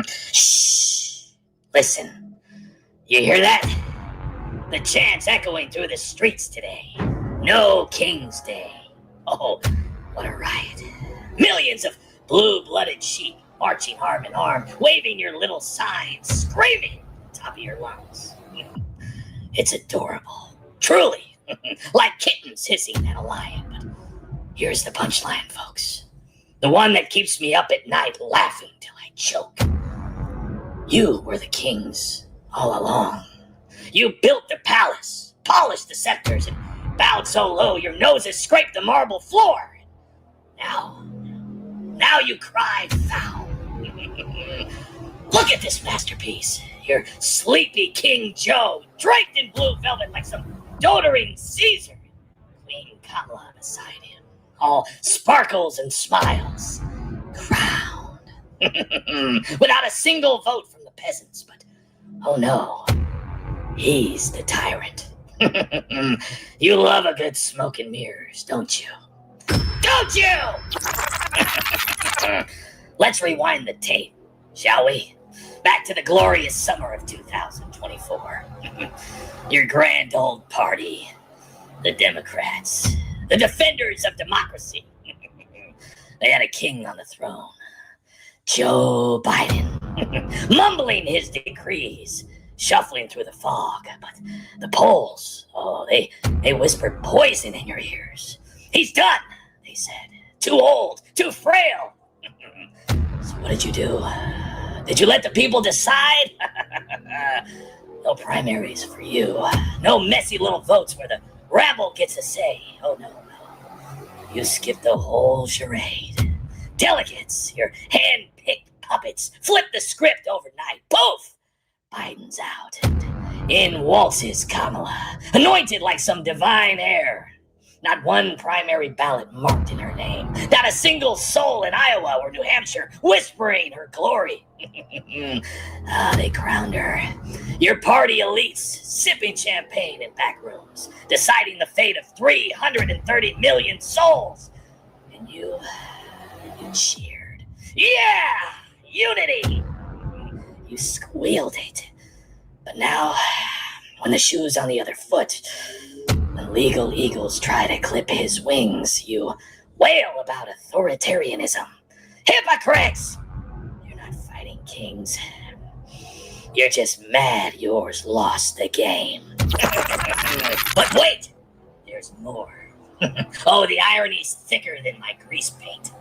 Shh. Listen. You hear that? The chants echoing through the streets today. No King's Day. Oh, what a riot. Millions of blue-blooded sheep marching arm in arm, waving your little signs, screaming at the top of your lungs. It's adorable. Truly. Like kittens hissing at a lion. But here's the punchline, folks. The one that keeps me up at night laughing till I choke. You were the kings all along. You built the palace, polished the scepters, and bowed so low your noses scraped the marble floor. Now you cry foul. Look at this masterpiece. Your sleepy King Joe, draped in blue velvet like some doddering Caesar. Queen Kamala beside him, all sparkles and smiles, crowned. Without a single vote from the peasants, but oh no, he's the tyrant. You love a good smoke and mirrors, don't you? Don't you? Let's rewind the tape, shall we? Back to the glorious summer of 2024. Your grand old party, the Democrats, the defenders of democracy. They had a king on the throne, Joe Biden, mumbling his decrees, shuffling through the fog. But the polls, they whispered poison in your ears. He's done, they said. Too old, too frail. So what did you do? Did you let the people decide? No primaries for you. No messy little votes where the rabble gets a say. Oh, no. You skipped the whole charade. Delegates, your hand-picked puppets, flipped the script overnight. Poof! Biden's out. And in waltzes Kamala, anointed like some divine heir. Not one primary ballot marked in her name. Not a single soul in Iowa or New Hampshire whispering her glory. They crowned her. Your party elites sipping champagne in back rooms, deciding the fate of 330 million souls. And you cheered. Yeah! Unity! You squealed it. But now, when the shoe's on the other foot, when legal eagles try to clip his wings, you wail about authoritarianism. Hypocrites! You're not fighting kings. You're just mad yours lost the game. But wait! There's more. Oh, the irony's thicker than my grease paint.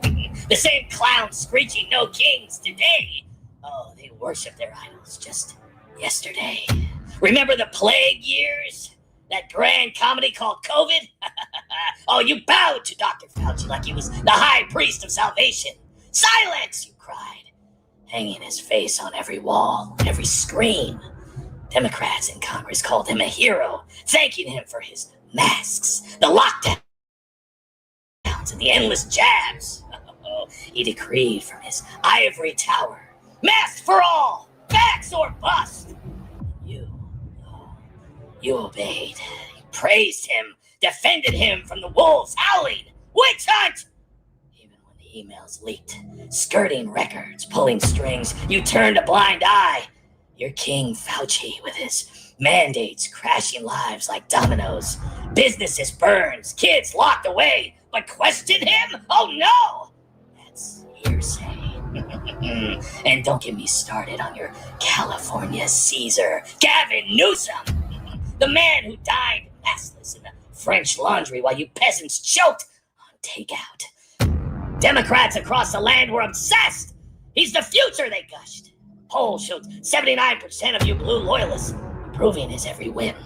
The same clowns screeching no kings today. Oh, they worship their idols just yesterday. Remember the plague years? That grand comedy called COVID? Oh, you bowed to Dr. Fauci like he was the high priest of salvation. Silence, you cried, hanging his face on every wall, every screen. Democrats in Congress called him a hero, thanking him for his masks, the lockdowns, and the endless jabs. He decreed from his ivory tower, masks for all, vax or bust. You obeyed. You praised him, defended him from the wolves howling. Witch hunt! Even when the emails leaked, skirting records, pulling strings, you turned a blind eye. Your King Fauci with his mandates crashing lives like dominoes. Businesses burned, kids locked away. But question him? Oh no! That's hearsay. And don't get me started on your California Caesar, Gavin Newsom. The man who died maskless in the French Laundry while you peasants choked on takeout. Democrats across the land were obsessed. He's the future, they gushed. Polls showed 79% of you blue loyalists approving his every whim.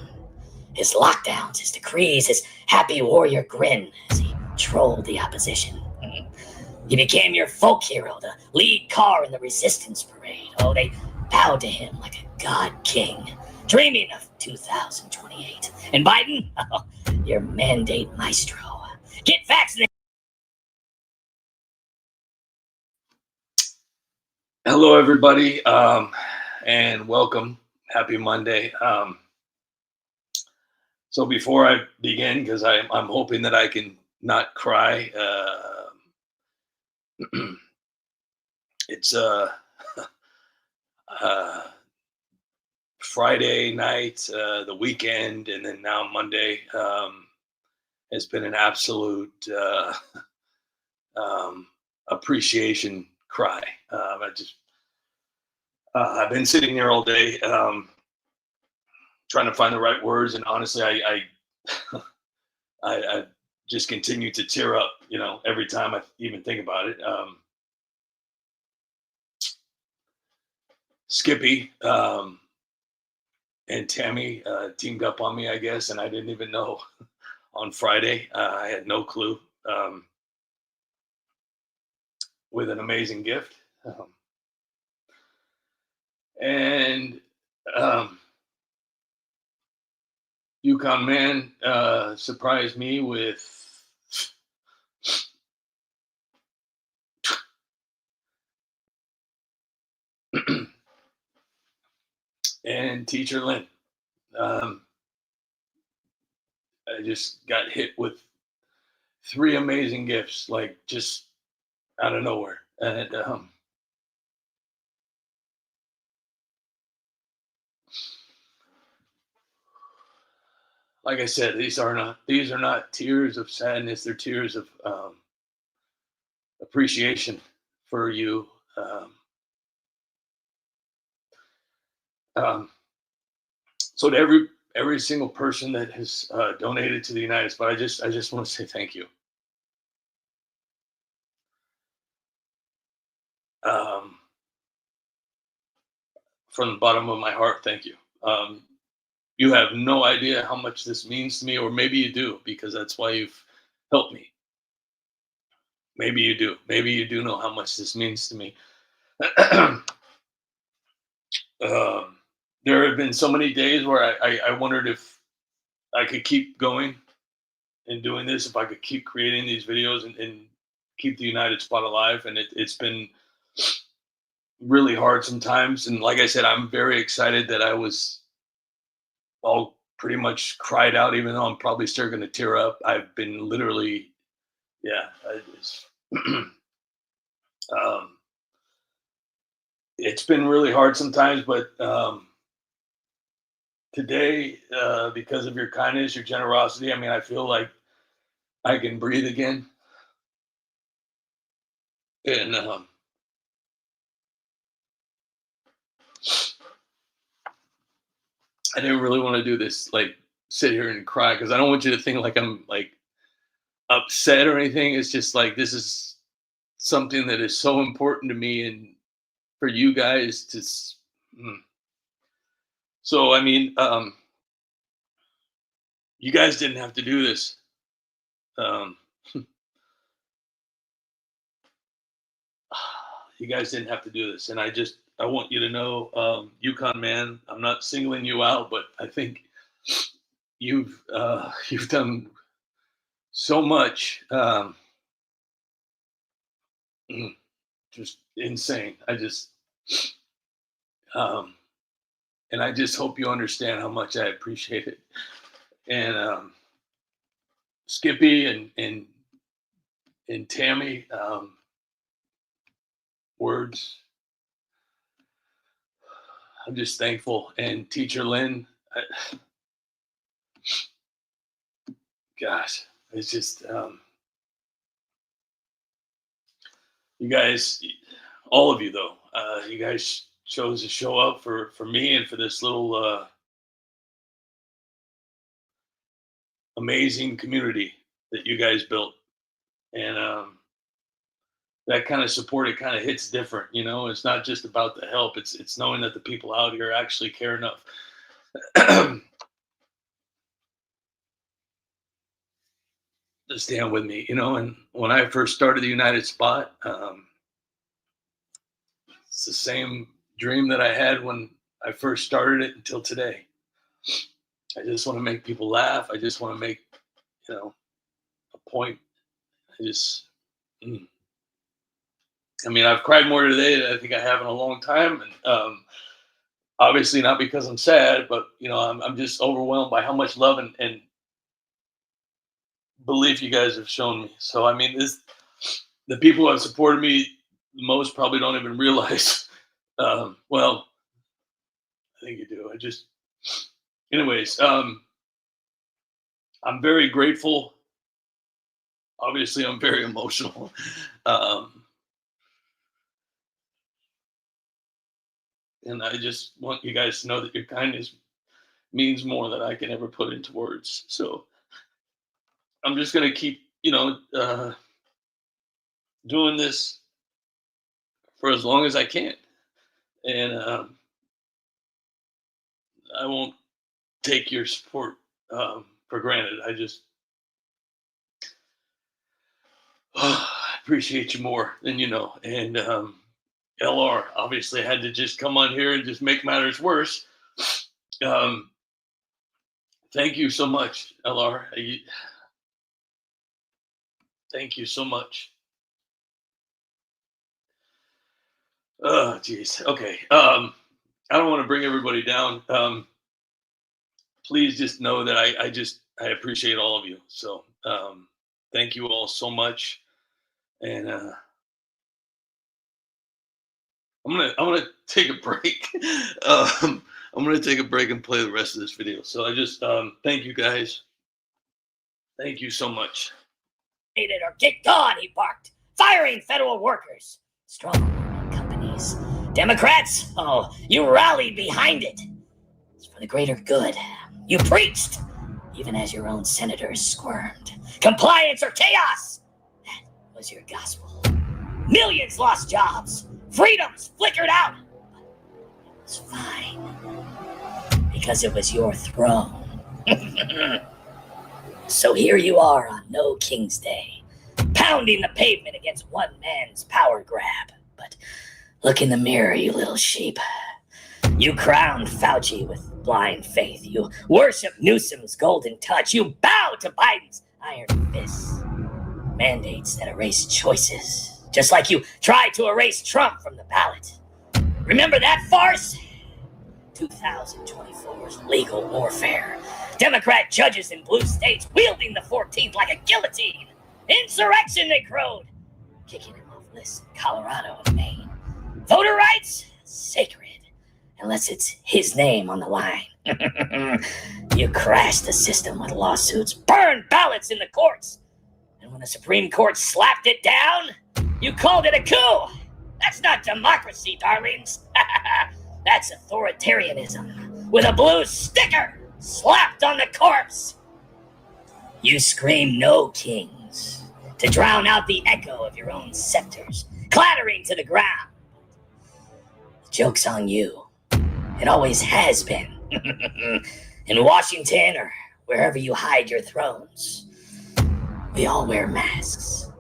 His lockdowns, his decrees, his happy warrior grin as he trolled the opposition. He became your folk hero, the lead car in the resistance parade. Oh, they bowed to him like a god king, dreaming of 2028. And Biden, your mandate maestro. Get vaccinated. Hello, everybody, and welcome. Happy Monday. So before I begin, because I'm hoping that I can not cry, it's uh, Friday night, the weekend, and then now Monday has been an absolute um, appreciation cry. I've been sitting there all day trying to find the right words, and honestly, I just continue to tear up, every time I even think about it. Skippy and Tammy teamed up on me, I guess, and I didn't even know on Friday. I had no clue, with an amazing gift. And um, Yukon Man surprised me with and Teacher Lynn. Um, I just got hit with three amazing gifts, like just out of nowhere. And like I said, these are not tears of sadness. They're tears of appreciation for you. Um, um, so to every single person that has donated to the United Spot, I just want to say thank you. Um, from the bottom of my heart, thank you. You have no idea how much this means to me, or maybe you do, because that's why you've helped me. Maybe you do. Maybe you do know how much this means to me. um, there have been so many days where I wondered if I could keep going and doing this, if I could keep creating these videos and keep the United Spot alive. And it's been really hard sometimes. And like I said, I'm very excited that I was all pretty much cried out, even though I'm probably still going to tear up. I've been literally, yeah, um, it's been really hard sometimes, but today, because of your kindness, your generosity, I mean, I feel like I can breathe again. And I didn't really want to do this, like sit here and cry, because I don't want you to think like I'm like upset or anything. It's just like this is something that is so important to me, and for you guys to. Mm. So I mean, you guys didn't have to do this. Um, you guys didn't have to do this, and I want you to know, Yukon Man, I'm not singling you out, but I think you've done so much. Mm, just insane. Um, and I just hope you understand how much I appreciate it. And Skippy and Tammy, words. I'm just thankful. And Teacher Lynn, gosh, it's just you guys, all of you though. You guys chose to show up for me and for this little amazing community that you guys built. And that kind of support, it kind of hits different. It's not just about the help. It's knowing that the people out here actually care enough to stand with me. And when I first started the United Spot, it's the same dream that I had when I first started it until today. I just want to make people laugh. I just want to make a point. I just mm. I mean, I've cried more today than I think I have in a long time. And obviously not because I'm sad, but I'm just overwhelmed by how much love and belief you guys have shown me. So I mean, the people who have supported me most probably don't even realize. Well, I think you do. Anyways, I'm very grateful. Obviously, I'm very emotional. Um, and I just want you guys to know that your kindness means more than I can ever put into words. So I'm just going to keep, doing this for as long as I can. And I won't take your support for granted. I just appreciate you more than you know. And LR obviously had to just come on here and just make matters worse. Um, thank you so much, LR. Thank you so much. Oh, geez. Okay. I don't want to bring everybody down. Please just know that I appreciate all of you. So thank you all so much. And I'm gonna take a break. I'm gonna take a break and play the rest of this video. So I just thank you guys. Thank you so much. Or kicked on, he barked, firing federal workers, strong companies. Democrats, oh, you rallied behind it. It's for the greater good. You preached, even as your own senators squirmed. Compliance or chaos, that was your gospel. Millions lost jobs. Freedoms flickered out. But it was fine, because it was your throne. So here you are on No King's Day, pounding the pavement against one man's power grab. But look in the mirror, you little sheep. You crowned Fauci with blind faith. You worship Newsom's golden touch. You bow to Biden's iron fists. Mandates that erase choices, just like you tried to erase Trump from the ballot. Remember that farce? 2024's legal warfare. Democrat judges in blue states wielding the 14th like a guillotine. Insurrection, they crowed. Kicking him off lists in Colorado and Maine. Voter rights? Sacred. Unless it's his name on the line. You crashed the system with lawsuits, burned ballots in the courts. And when the Supreme Court slapped it down, you called it a coup. That's not democracy, darlings. That's authoritarianism with a blue sticker slapped on the corpse. You scream no kings to drown out the echo of your own scepters, clattering to the ground. The joke's on you. It always has been. In Washington or wherever you hide your thrones, we all wear masks.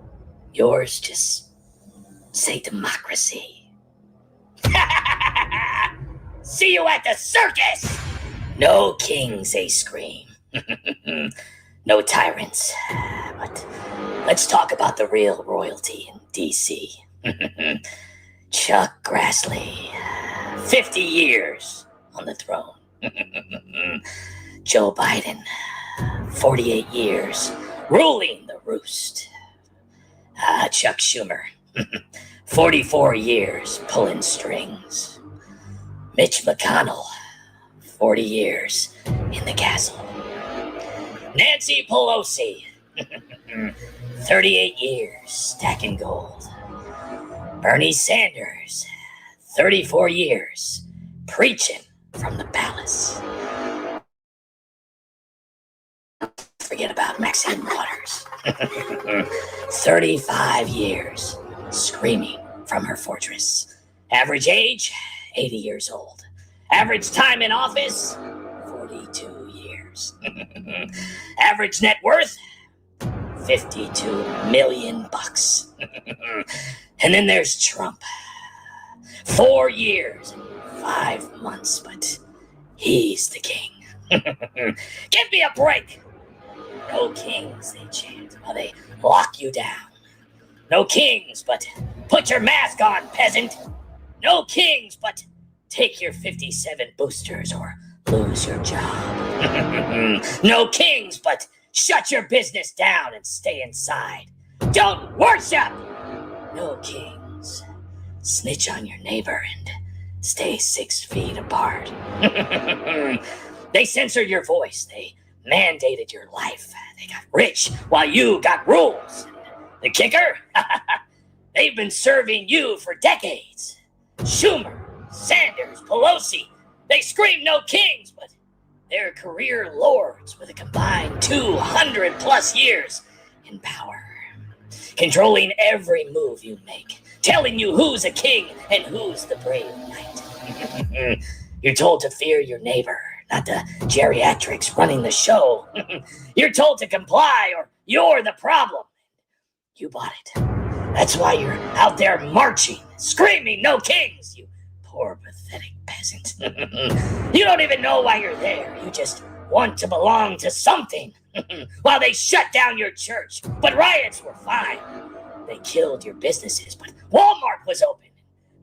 Yours just say democracy. See you at the circus! No kings, they scream. No tyrants. But let's talk about the real royalty in D.C. Chuck Grassley, 50 years on the throne. Joe Biden, 48 years ruling the roost. Chuck Schumer, 44 years pulling strings. Mitch McConnell, 40 years in the castle. Nancy Pelosi, 38 years stacking gold. Bernie Sanders, 34 years preaching from the palace. Forget about Maxine Waters. 35 years screaming from her fortress. Average age, 80 years old. Average time in office, 42 years. Average net worth, $52 million. And then there's Trump. 4 years and 5 months, but he's the king. Give me a break. No kings, they chant while they lock you down. No kings, but put your mask on, peasant. No kings, but take your 57 boosters or lose your job. No kings, but shut your business down and stay inside. Don't worship. No kings, snitch on your neighbor and stay 6 feet apart. They censored your voice. They mandated your life. They got rich while you got rules. The kicker? They've been serving you for decades. Schumer, Sanders, Pelosi, they scream no kings, but they're career lords with a combined 200 plus years in power. Controlling every move you make, telling you who's a king and who's the brave knight. You're told to fear your neighbor, not the geriatrics running the show. You're told to comply or you're the problem. You bought it. That's why you're out there marching, screaming, no kings, you poor pathetic peasant. You don't even know why you're there. You just want to belong to something. While they shut down your church, but riots were fine. They killed your businesses, but Walmart was open.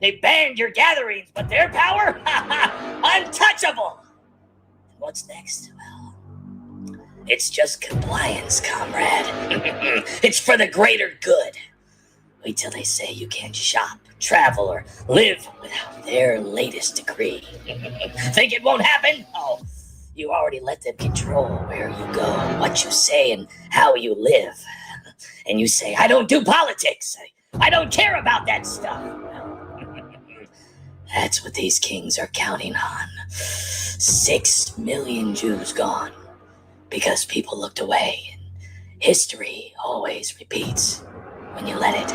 They banned your gatherings, but their power? Untouchable. And what's next? Well, it's just compliance, comrade. It's for the greater good. Wait till they say you can't shop, travel, or live without their latest decree. Think it won't happen? Oh, you already let them control where you go, what you say, and how you live. And you say, I don't do politics. I don't care about that stuff. Well, that's what these kings are counting on. 6 million Jews gone because people looked away. And history always repeats when you let it.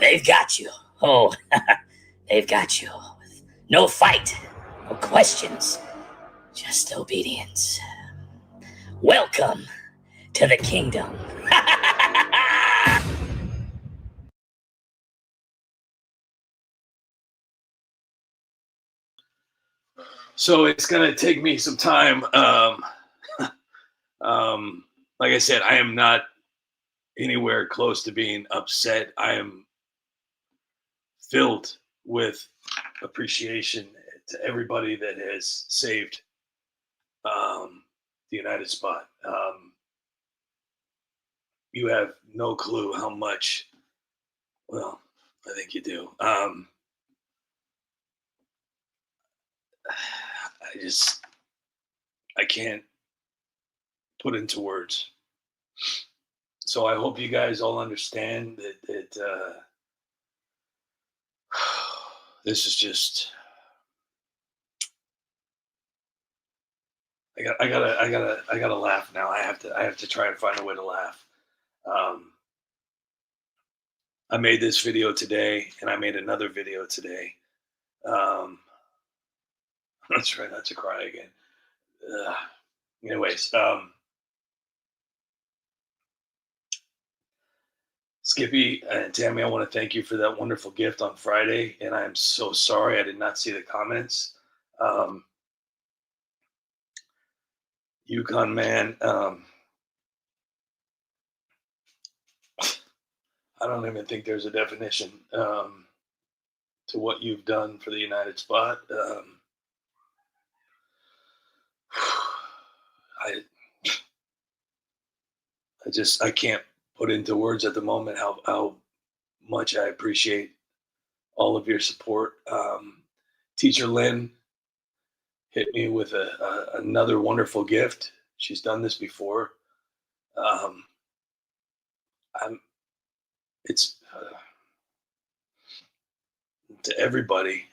They've got you. Oh, they've got you. No fight, no questions, just obedience. Welcome to the kingdom. So it's gonna take me some time. Like I said, I am not anywhere close to being upset. I am filled with appreciation to everybody that has saved the United Spot. You have no clue how much. Well, I think you do. I can't put into words. So I hope you guys all understand that this is just. I gotta laugh now. I have to try and find a way to laugh. I made this video today, and I made another video today. Let's try not to cry again. Anyways, Skippy and Tammy, I want to thank you for that wonderful gift on Friday, and I'm so sorry I did not see the comments. Yukon man, I don't even think there's a definition to what you've done for the United Spot. I can't put into words at the moment how much I appreciate all of your support. Teacher Lynn hit me with another wonderful gift. She's done this before. It's to everybody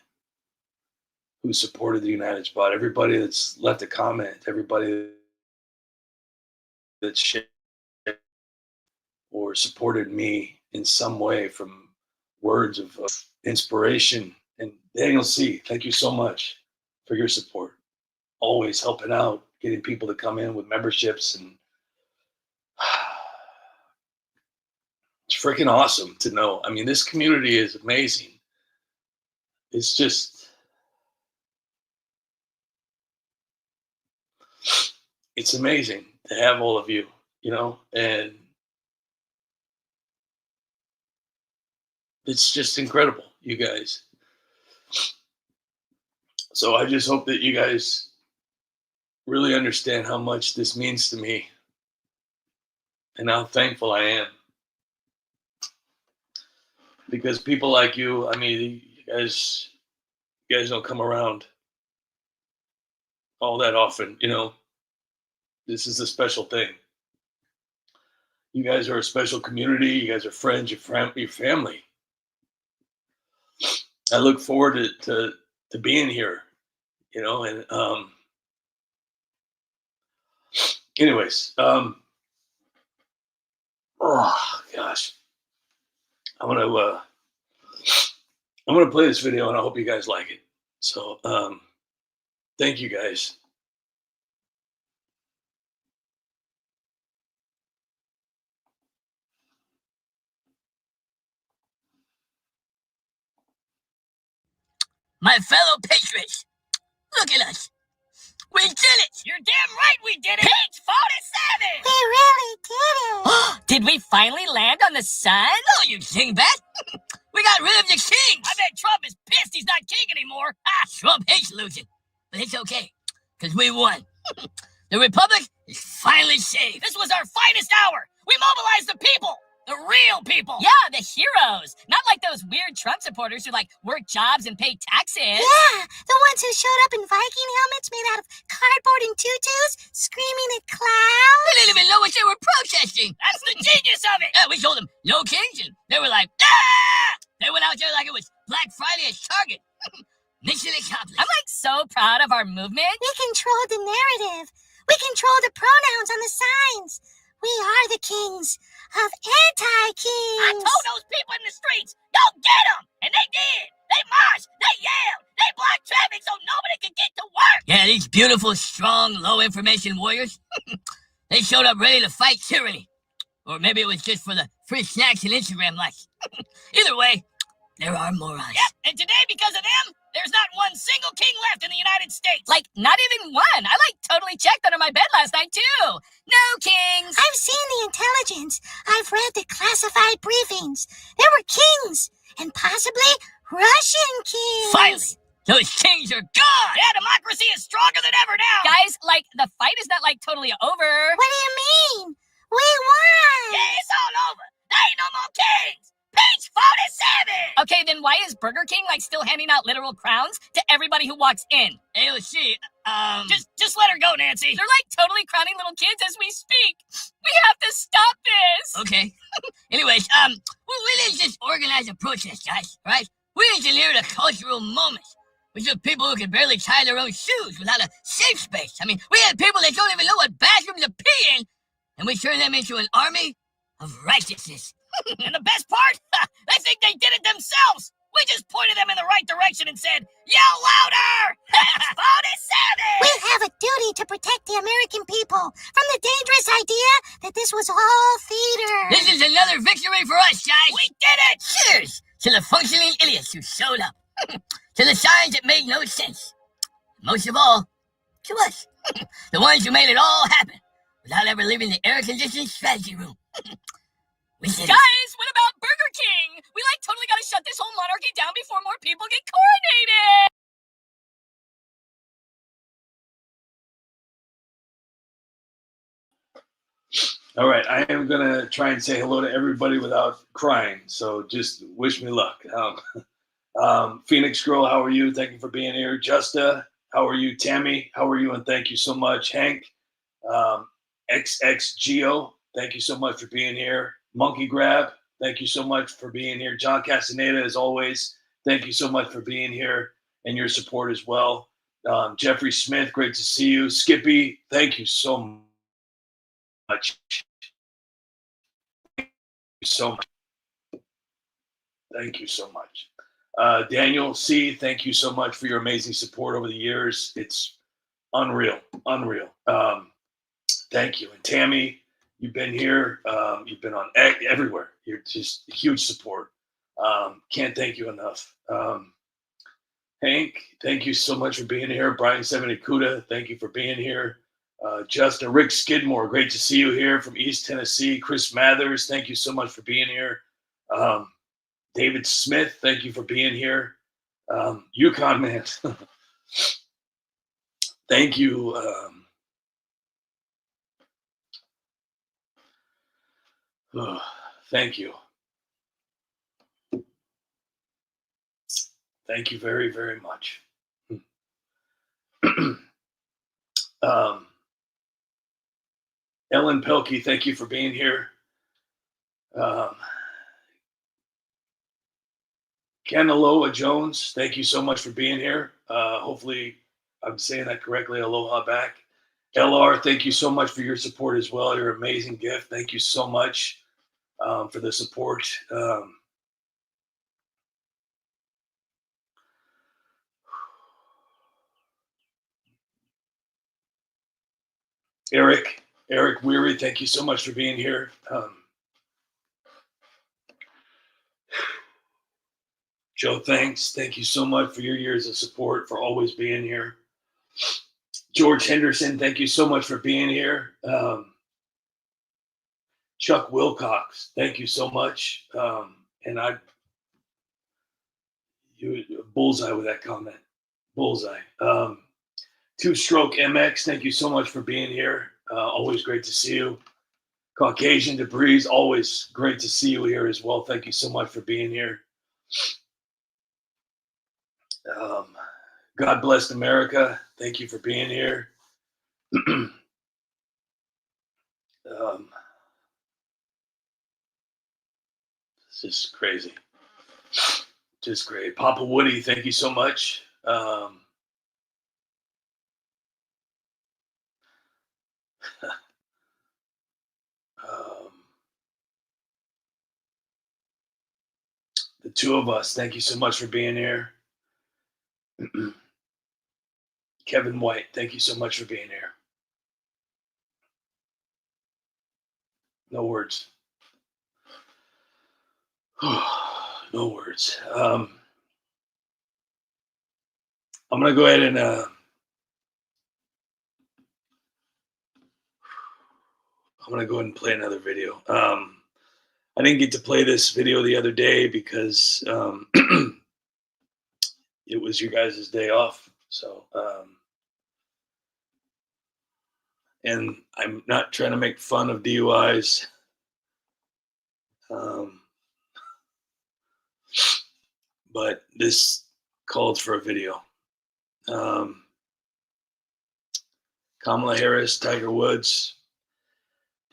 who supported the United Spot, everybody that's left a comment, everybody that's shared or supported me in some way, from words of inspiration. And Daniel C., thank you so much for your support. Always helping out, getting people to come in with memberships. And it's freaking awesome to know. I mean, this community is amazing. It's just, it's amazing to have all of you, and it's just incredible, you guys. So I just hope that you guys really understand how much this means to me and how thankful I am. because people like you, I mean, you guys don't come around all that often, you know. This is a special thing. You guys are a special community. You guys are friends. Your family. I look forward to being here, you know. And anyways, oh gosh, I'm gonna uh, I'm gonna play this video, and I hope you guys like it. So thank you guys. My fellow patriots, look at us. We did it! You're damn right we did it! Page 47! We really did it! Did we finally land on the sun? Oh, you dingbat! We got rid of the king! I bet Trump is pissed he's not king anymore! Ah, Trump hates losing. But it's okay, because we won. The Republic is finally saved. This was our finest hour! We mobilized the people! The real people! Yeah, the heroes! Not like those weird Trump supporters who, like, work jobs and pay taxes. Yeah, the ones who showed up in Viking helmets made out of cardboard and tutus, screaming at clouds. They didn't even know what they were protesting. That's the genius of it. Yeah, we told them, no kings, and they were like, ah! They went out there like it was Black Friday at Target. Mission accomplished. I'm like so proud of our movement. We controlled the narrative. We controlled the pronouns on the signs. We are the kings of anti-kings. I told those people in the streets, go get them! And they did. They marched, they yelled, they blocked traffic so nobody could get to work. Yeah, these beautiful, strong, low-information warriors, they showed up ready to fight tyranny. Or maybe it was just for the free snacks and Instagram likes. Either way, there are morons. Yep, and today, because of them, there's not one single king left in the United States. Like, not even one. I, like, totally checked under my bed last night, too. No kings. I've seen the intelligence. I've read the classified briefings. There were kings, and possibly Russian kings. Finally, those kings are gone. Yeah, democracy is stronger than ever now. Guys, like, the fight is not, like, totally over. What do you mean? We won! Yeah, it's all over. There ain't no more kings. Page 47! Okay, then why is Burger King, like, still handing out literal crowns to everybody who walks in? AOC, Just let her go, Nancy. They're, like, totally crowning little kids as we speak. We have to stop this. Okay. Anyways, we didn't just organize a protest, guys, right? We engineered a cultural moment. We took people who could barely tie their own shoes without a safe space. I mean, we had people that don't even know what bathroom to pee in, and we turned them into an army of righteousness. And the best part? They think they did it themselves. We just pointed them in the right direction and said, yell louder! 47! We have a duty to protect the American people from the dangerous idea that this was all theater. This is another victory for us, guys. We did it! Cheers to the functioning idiots who showed up. To the signs that made no sense. Most of all, to us. The ones who made it all happen without ever leaving the air-conditioned strategy room. Guys, what about Burger King? We, like, totally gotta shut this whole monarchy down before more people get coronated! All right, I am gonna try and say hello to everybody without crying. So just wish me luck. Phoenix Girl, how are you? Thank you for being here. Justa, how are you? Tammy, how are you? And thank you so much. Hank, XXGO, thank you so much for being here. Monkey Grab, thank you so much for being here. John Castaneda, as always, thank you so much for being here and your support as well. Jeffrey Smith, great to see you. Skippy, thank you so much. Thank you so much. Thank you so much. Daniel C., thank you so much for your amazing support over the years. It's unreal, unreal. Thank you. And Tammy, you've been here. You've been on everywhere. You're just huge support. Can't thank you enough. Hank, thank you so much for being here. Brian Sevenikuda, thank you for being here. Justin, Rick Skidmore, great to see you here from East Tennessee. Chris Mathers, thank you so much for being here. David Smith, thank you for being here. Yukon Man, thank you. Thank you. Thank you very, very much. Ellen Pelkey, thank you for being here. Kanaloa Jones, thank you so much for being here. Hopefully I'm saying that correctly. Aloha back. LR, thank you so much for your support as well. Your amazing gift. Thank you so much for the support. Eric Weary, thank you so much for being here. Joe, thanks. Thank you so much for your years of support, for always being here. George Henderson, thank you so much for being here. Chuck Wilcox, thank you so much. And you bullseye with that comment. Bullseye. Two Stroke MX, thank you so much for being here. Always great to see you. Caucasian Debris, always great to see you here as well. Thank you so much for being here. God bless America. Thank you for being here. It's just crazy. Just great. Papa Woody, thank you so much. The two of us, thank you so much for being here. Kevin White, thank you so much for being here. No words. No words. I'm going to go ahead and I'm going to go ahead and play another video. I didn't get to play this video the other day because it was you guys' day off. So, and I'm not trying to make fun of DUIs. But this called for a video. Kamala Harris, Tiger Woods,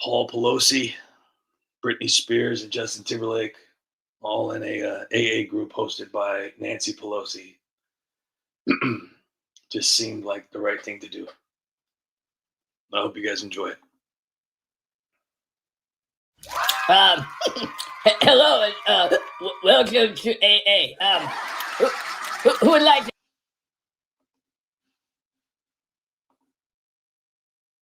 Paul Pelosi, Britney Spears, and Justin Timberlake, all in a AA group hosted by Nancy Pelosi. Just seemed like the right thing to do. I hope you guys enjoy it. Hello, and welcome to AA. Who would like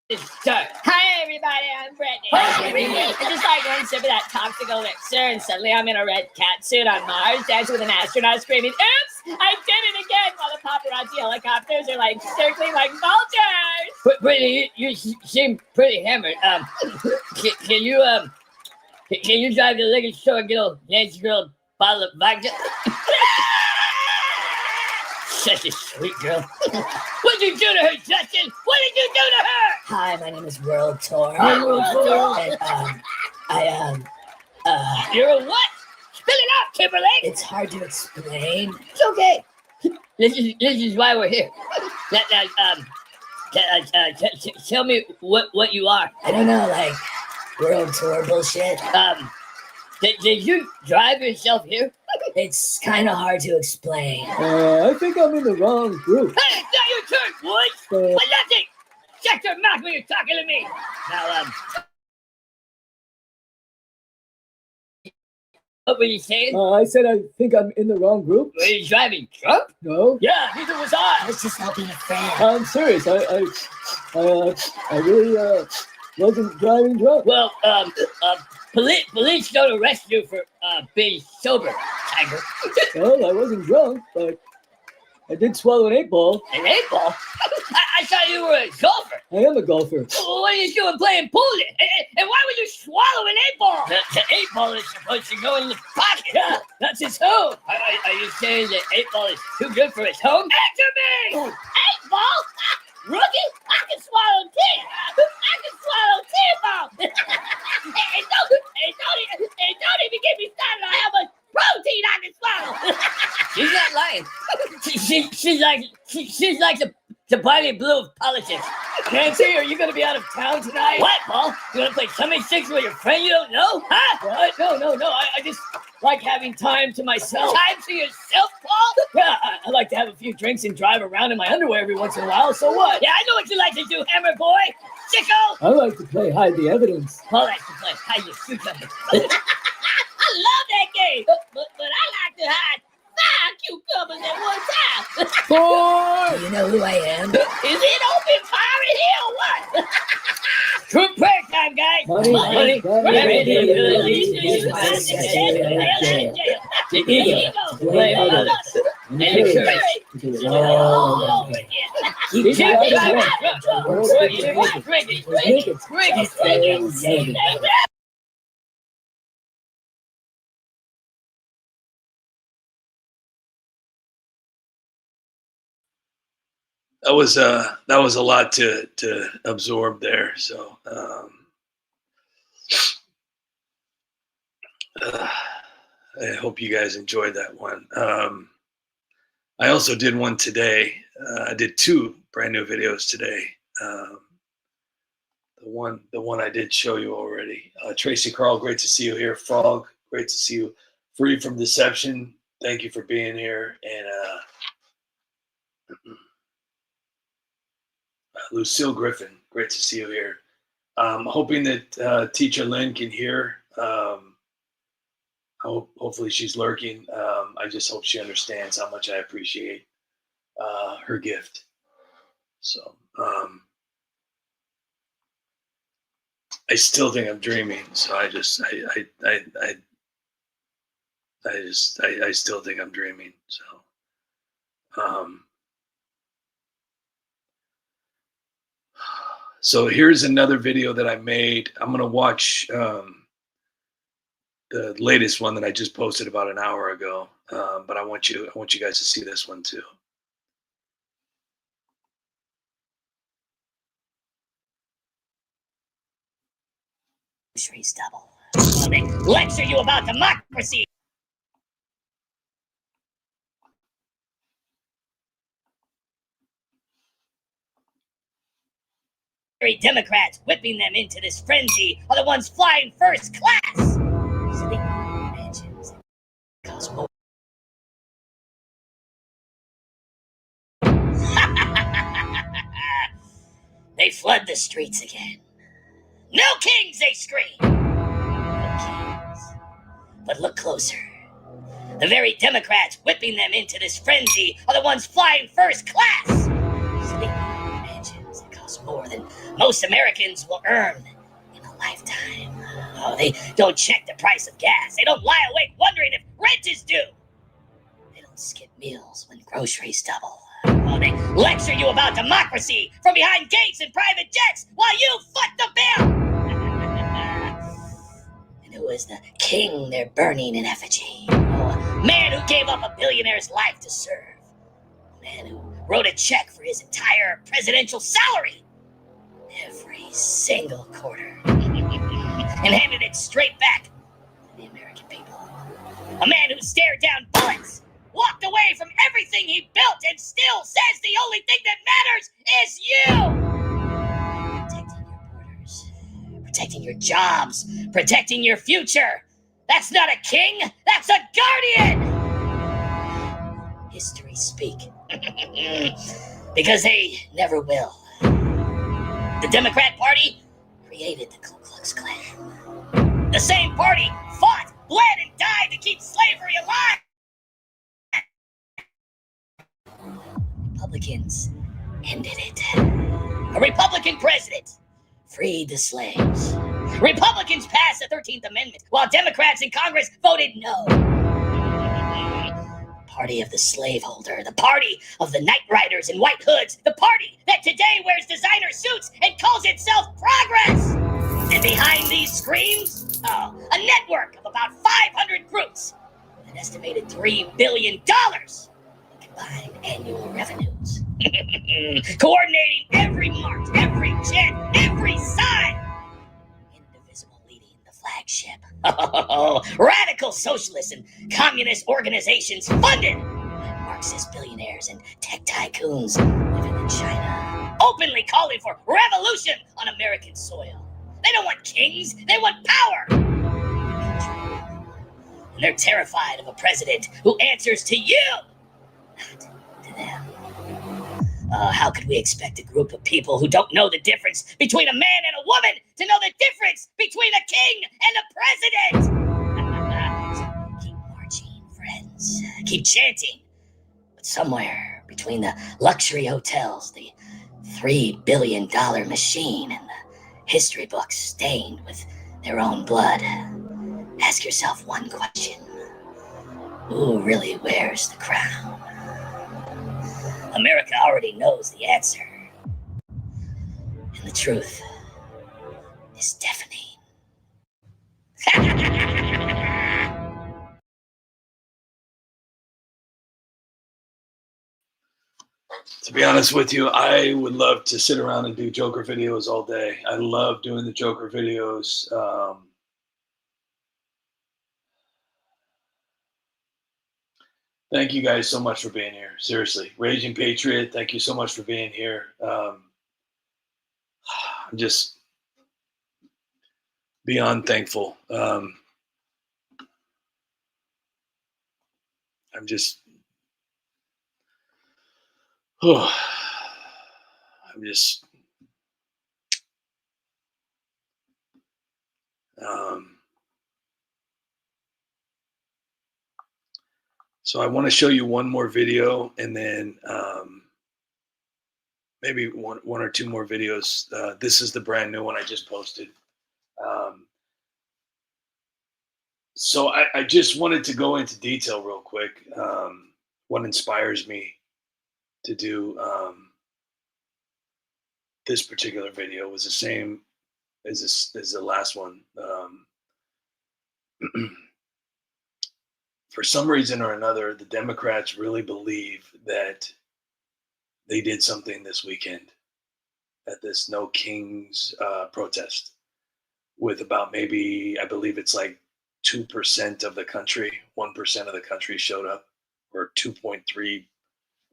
to start? Hi, everybody. I'm Brittany. I just like one sip of that toxic elixir, and suddenly I'm in a red cat suit on Mars, dancing with an astronaut, screaming, "Oops! I did it again!" While the paparazzi helicopters are like circling like vultures. Brittany, you seem pretty hammered. Can you drive to the liquor store and get a Nancy girl a bottle of vodka? Such a sweet girl. What did you do to her, Justin? What did you do to her? Hi, my name is World Tour. Hi, World Tour. And you're a what? Spill it out, Timberlake. It's hard to explain. It's okay. This is why we're here. Tell me what you are. I don't know, like World Tour bullshit. Did you drive yourself here? It's kind of hard to explain. I think I'm in the wrong group. Hey, it's not your turn, Woods! But nothing! Shut your mouth when you're talking to me! Now, what were you saying? I said I think I'm in the wrong group. Were you driving drunk? No. Yeah, neither was I. I was just helping a friend. I'm serious. I really wasn't driving drunk. Well, police don't arrest you for being sober, Tiger. Well, I wasn't drunk, but I did swallow an 8-ball. An 8-ball? I thought you were a golfer. I am a golfer. Well, what are you doing playing pool then? And why would you swallow an 8-ball? The 8-ball is supposed to go in the pocket. Yeah, that's his home. Are you saying that 8-ball is too good for his home? Answer me! 8-ball? Rookie? I can swallow 10. I can swallow 10 balls. and don't even get me started on how much protein I can swallow. He's not lying. She's like the party blue of politics. Nancy, are you gonna be out of town tonight? What, Paul? You wanna play tummy sticks with your friend you don't know? Huh? What? No. I just like having time to myself. Time to yourself, Paul? Yeah, I like to have a few drinks and drive around in my underwear every once in a while. So what? Yeah, I know what you like to do, Hammer Boy. Sicko. I like to play hide the evidence. Paul likes to play hide the cucumber. I love that game, but I like to hide 5 cucumbers at one time. Boy! Do you know who I am? Is it open fire in here or what? True prayer time, guys. Money. The ego to play others. And the courage to do it all over again. Keep drink it. That was a lot to absorb there. So I hope you guys enjoyed that one. I also did one today. I did 2 brand new videos today. The one I did show you already. Tracy Carl, great to see you here. Frog, great to see you. Free from Deception, thank you for being here. And Lucille Griffin, great to see you here. Hoping that Teacher Lynn can hear. Hopefully she's lurking. I just hope she understands how much I appreciate her gift. So I still think I'm dreaming. So I still think I'm dreaming. So here's another video that I made. I'm gonna watch the latest one that I just posted about an hour ago, but I want you guys to see this one too. Groceries double. They lecture you about democracy. Democrats whipping them into this frenzy are the ones flying first class. Sleeping mansions cost more. They flood the streets again. No kings, they scream. No kings. But look closer. The very Democrats whipping them into this frenzy are the ones flying first class. Sleeping mansions that cost more than most Americans will earn in a lifetime. Oh, they don't check the price of gas. They don't lie awake wondering if rent is due. They don't skip meals when groceries double. Oh, they lecture you about democracy from behind gates and private jets while you foot the bill. And who is the king they're burning in effigy? Oh, a man who gave up a billionaire's life to serve. A man who wrote a check for his entire presidential salary. Every single quarter. And handed it straight back to the American people. A man who stared down bullets, walked away from everything he built, and still says the only thing that matters is you! Protecting your borders, protecting your jobs, protecting your future. That's not a king, that's a guardian! History speak. Because they never will. The Democrat Party created the Ku Klux Klan. The same party fought, bled, and died to keep slavery alive. Republicans ended it. A Republican president freed the slaves. Republicans passed the 13th Amendment, while Democrats in Congress voted no. Party of the slaveholder, the party of the night riders in white hoods, the party that today wears designer suits and calls itself progress. And behind these screams, a network of about 500 groups, with an estimated $3 billion in combined annual revenues. Coordinating every march, every chant, every sign. Indivisible leading the flagship. Radical socialist and communist organizations funded by Marxist billionaires and tech tycoons living in China, openly calling for revolution on American soil. They don't want kings, they want power. And they're terrified of a president who answers to you, not to them. How could we expect a group of people who don't know the difference between a man and a woman to know the difference between a king and a president? So keep marching, friends. Keep chanting. But somewhere between the luxury hotels, the $3 billion machine, and the history books stained with their own blood, ask yourself one question. Who really wears the crown? America already knows the answer. And the truth is deafening. To be honest with you, I would love to sit around and do Joker videos all day. I love doing the Joker videos. Thank you guys so much for being here. Seriously. Raging Patriot, thank you so much for being here. I'm just beyond thankful. I'm just, I'm just, so I want to show you one more video, and then maybe one or two more videos. This is the brand new one I just posted. So I just wanted to go into detail real quick. What inspires me to do this particular video was the same as the last one. For some reason or another, the Democrats really believe that they did something this weekend at this No Kings protest with about maybe, I believe it's like 2% of the country, 1% of the country showed up, or 2.3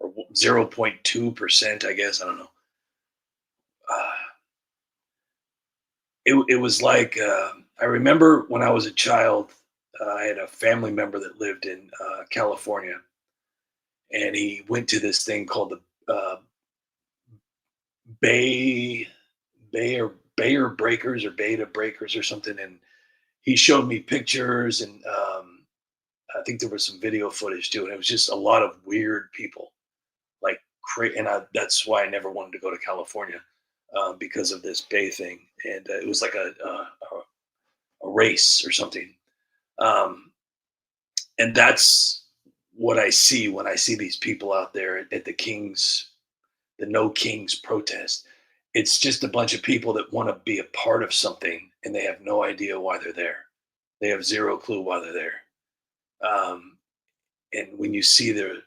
or 0.2%, I guess. I don't know. It was like, I remember when I was a child, I had a family member that lived in California, and he went to this thing called the Bayer Breakers or Beta Breakers or something, and he showed me pictures, and I think there was some video footage too, and it was just a lot of weird people, like and that's why I never wanted to go to California, because of this Bay thing, and it was like a race or something, and that's what I see when I see these people out there at the No Kings protest. It's just a bunch of people that want to be a part of something, and they have no idea why they're there. They have zero clue why they're there. And when you see the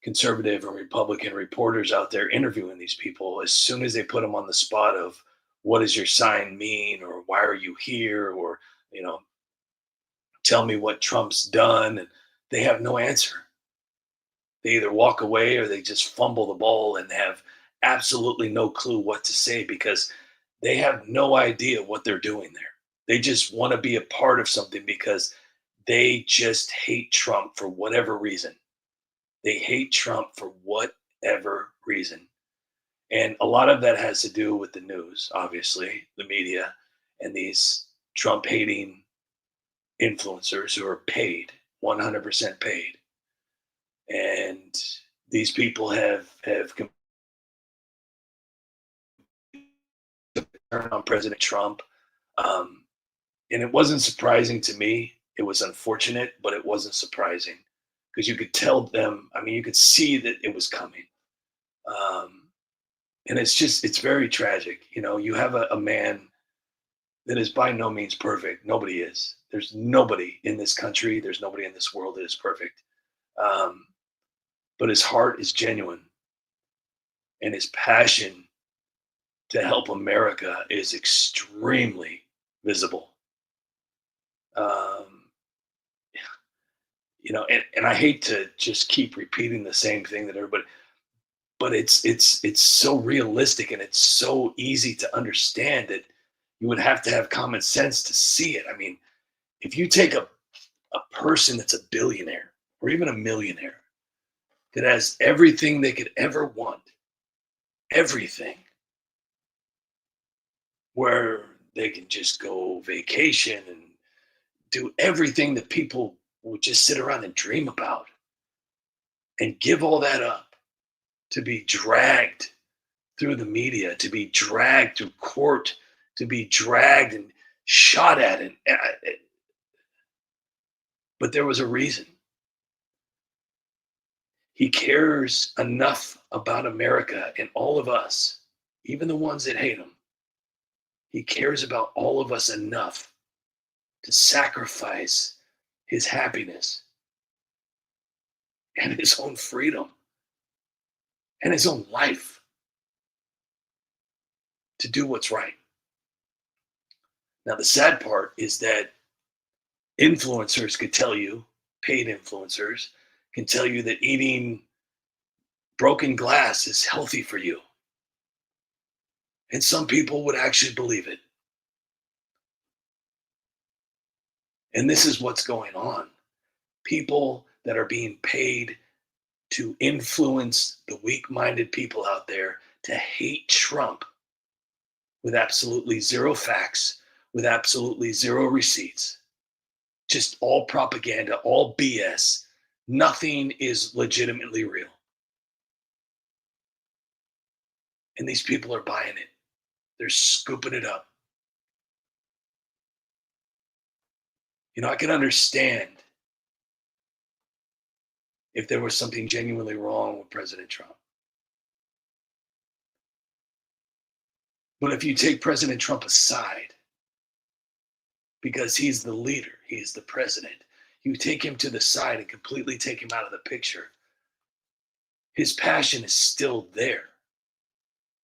conservative and Republican reporters out there interviewing these people, as soon as they put them on the spot of what does your sign mean, or why are you here, or tell me what Trump's done, and they have no answer. They either walk away or they just fumble the ball and have absolutely no clue what to say, because they have no idea what they're doing there. They just want to be a part of something because they just hate Trump for whatever reason. They hate Trump for whatever reason. And a lot of that has to do with the news, obviously, the media, and these Trump hating influencers who are paid, 100% paid. And these people have turned on President Trump. And it wasn't surprising to me. It was unfortunate, but it wasn't surprising, because you could tell them, you could see that it was coming. And it's very tragic. You have a man that is by no means perfect. Nobody is. There's nobody in this country. There's nobody in this world that is perfect. But his heart is genuine, and his passion to help America is extremely visible. you know, and I hate to just keep repeating the same thing that everybody, but it's so realistic and it's so easy to understand that you would have to have common sense to see it. I mean, if you take a person that's a billionaire or even a millionaire that has everything they could ever want, everything, where they can just go vacation and do everything that people would just sit around and dream about, and give all that up to be dragged through the media, to be dragged through court, to be dragged and shot at. But there was a reason. He cares enough about America and all of us, even the ones that hate him. He cares about all of us enough to sacrifice his happiness and his own freedom and his own life to do what's right. Now, the sad part is that influencers could tell you, paid influencers can tell you that eating broken glass is healthy for you. And some people would actually believe it. And this is what's going on. People that are being paid to influence the weak-minded people out there to hate Trump with absolutely zero facts, with absolutely zero receipts. Just all propaganda, all BS. Nothing is legitimately real. And these people are buying it. They're scooping it up. You know, I can understand if there was something genuinely wrong with President Trump. But if you take President Trump aside, because he's the leader, he's the president, you take him to the side and completely take him out of the picture, his passion is still there.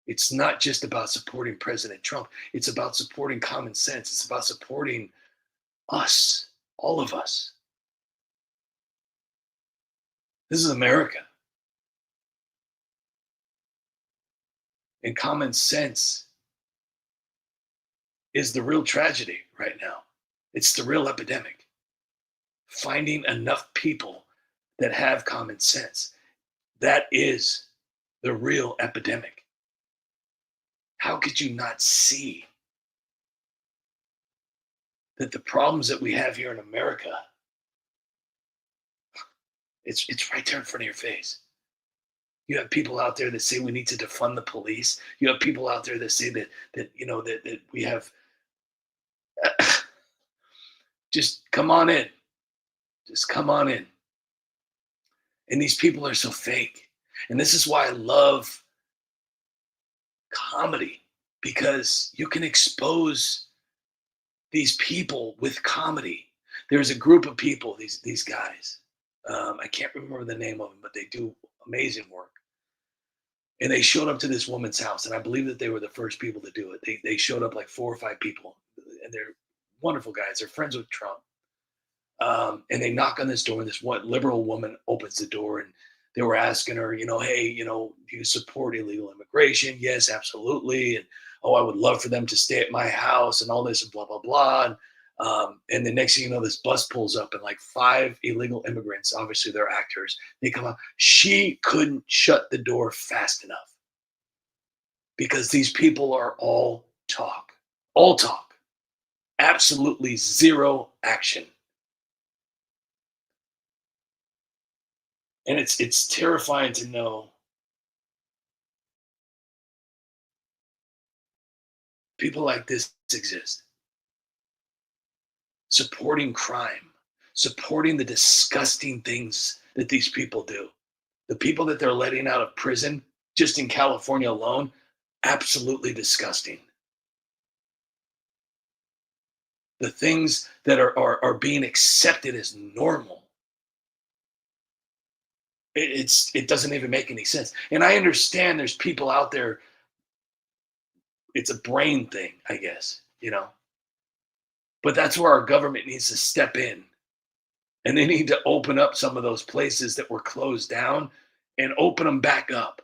It's not just about supporting President Trump. It's about supporting common sense. It's about supporting us, all of us. This is America. And common sense is the real tragedy right now. It's the real epidemic. Finding enough people that have common sense. That is the real epidemic. How could you not see that the problems that we have here in America, it's right there in front of your face. You have people out there that say we need to defund the police. You have people out there that say that we have just come on in. Just come on in. And these people are so fake. And this is why I love comedy, because you can expose these people with comedy. There's a group of people, these guys. I can't remember the name of them, but they do amazing work. And they showed up to this woman's house, and I believe that they were the first people to do it. They showed up like 4 or 5 people, and they're wonderful guys. They're friends with Trump. And they knock on this door, and this one liberal woman opens the door, and they were asking her, hey, do you support illegal immigration? Yes, absolutely. And oh, I would love for them to stay at my house and all this and blah, blah, blah. And the next thing you know, this bus pulls up and like 5 illegal immigrants, obviously they're actors, they come out. She couldn't shut the door fast enough because these people are all talk, absolutely zero action. And it's terrifying to know people like this exist. Supporting crime, supporting the disgusting things that these people do. The people that they're letting out of prison, just in California alone, absolutely disgusting. The things that are being accepted as normal. It doesn't even make any sense. And I understand there's people out there, it's a brain thing, I guess, But that's where our government needs to step in And they need to open up some of those places that were closed down and open them back up,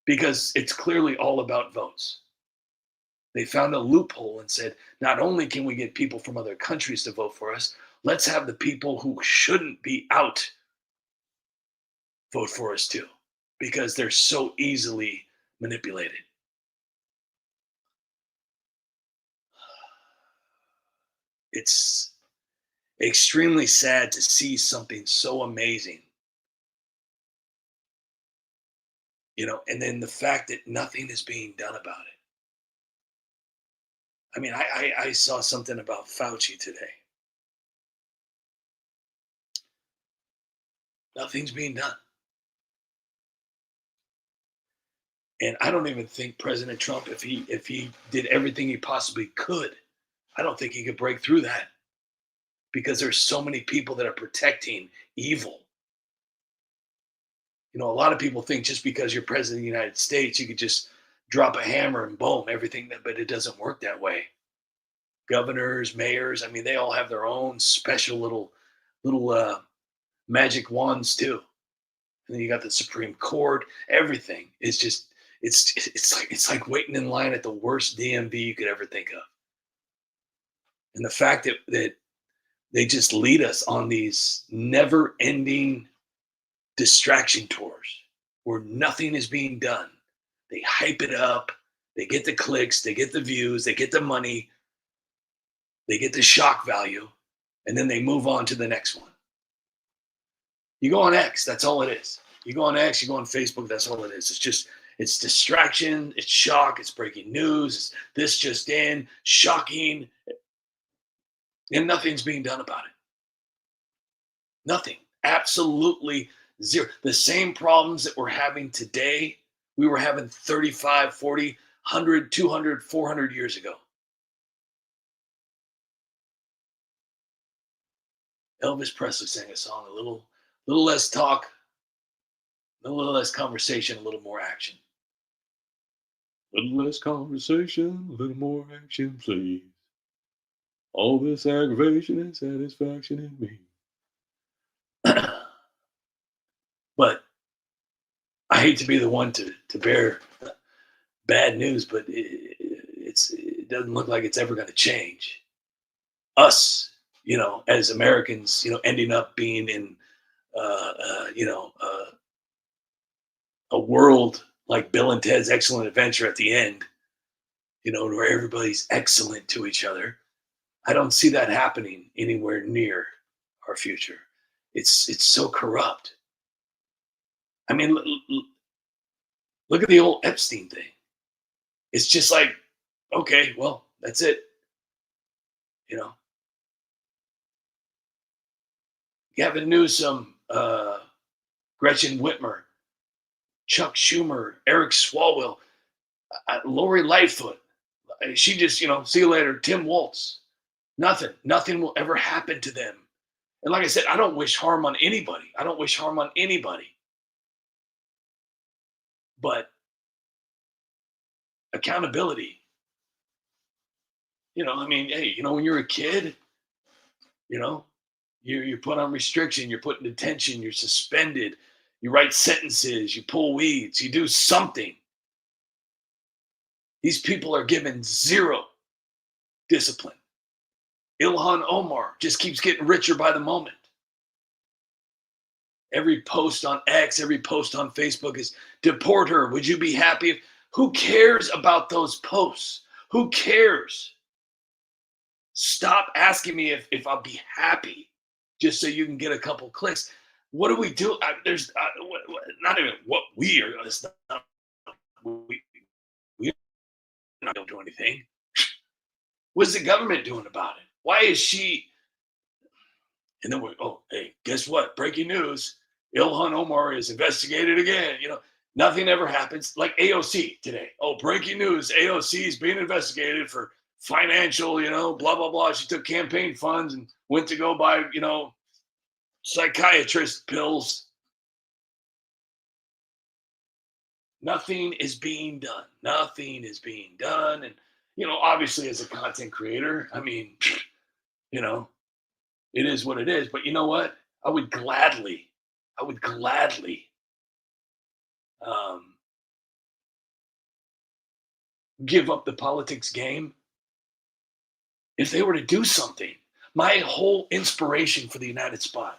because it's clearly all about votes. They found a loophole and said, not only can we get people from other countries to vote for us, let's have the people who shouldn't be out vote for us too, because they're so easily manipulated. It's extremely sad to see something so amazing, and then the fact that nothing is being done about it. I mean, I saw something about Fauci today. Nothing's being done. And I don't even think President Trump, if he did everything he possibly could, I don't think he could break through that, because there's so many people that are protecting evil. A lot of people think just because you're president of the United States, you could just drop a hammer and boom, everything, but it doesn't work that way. Governors, mayors, I mean, they all have their own special little magic wands too. And then you got the Supreme Court. Everything is just it's like waiting in line at the worst DMV you could ever think of. And the fact that they just lead us on these never-ending distraction tours where nothing is being done. They hype it up. They get the clicks. They get the views. They get the money. They get the shock value. And then they move on to the next one. You go on X, that's all it is. You go on X, you go on Facebook, that's all it is. It's distraction, it's shock, it's breaking news, it's this just in, shocking, and nothing's being done about it. Nothing. Absolutely zero. The same problems that we're having today, we were having 35, 40, 100, 200, 400 years ago. Elvis Presley sang a song, a little less talk, a little less conversation, a little more action. A little less conversation, a little more action, please. All this aggravation and satisfaction in me. But I hate to be the one to bear bad news, but it doesn't look like it's ever going to change. Us, as Americans, ending up being in, a world like Bill and Ted's Excellent Adventure at the end, where everybody's excellent to each other. I don't see that happening anywhere near our future. It's so corrupt. I mean, look at the old Epstein thing. It's just like, okay, well, that's it. Gavin Newsom, Gretchen Whitmer, Chuck Schumer, Eric Swalwell, Lori Lightfoot. She just, see you later. Tim Walz. Nothing will ever happen to them. And like I said, I don't wish harm on anybody. But accountability. Hey, when you're a kid, you're put on restriction, you're put in detention, you're suspended, you write sentences, you pull weeds, you do something. These people are given zero discipline. Ilhan Omar just keeps getting richer by the moment. Every post on X, every post on Facebook is deport her. Would you be happy if? Who cares about those posts? Who cares? Stop asking me if I'll be happy just so you can get a couple clicks. What do we do? There's not even what we are. It's not, we're not going to do anything. What's the government doing about it? Why is she? And then hey, guess what? Breaking news. Ilhan Omar is investigated again. Nothing ever happens. Like AOC today. Oh, breaking news. AOC is being investigated for financial, blah, blah, blah. She took campaign funds and went to go buy, psychiatrist pills. Nothing is being done. And, obviously as a content creator, I mean, it is what it is. But you know what? I would gladly um, give up the politics game if they were to do something. My whole inspiration for the United Spot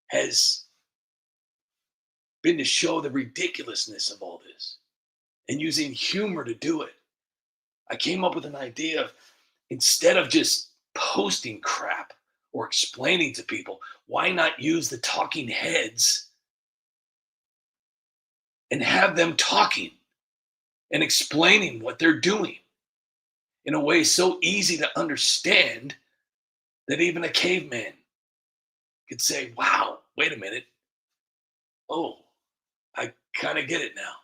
has been to show the ridiculousness of all this and using humor to do it. I came up with an idea of, instead of just posting crap or explaining to people, why not use the talking heads and have them talking and explaining what they're doing in a way so easy to understand that even a caveman could say, wow, wait a minute. Oh, I kind of get it now.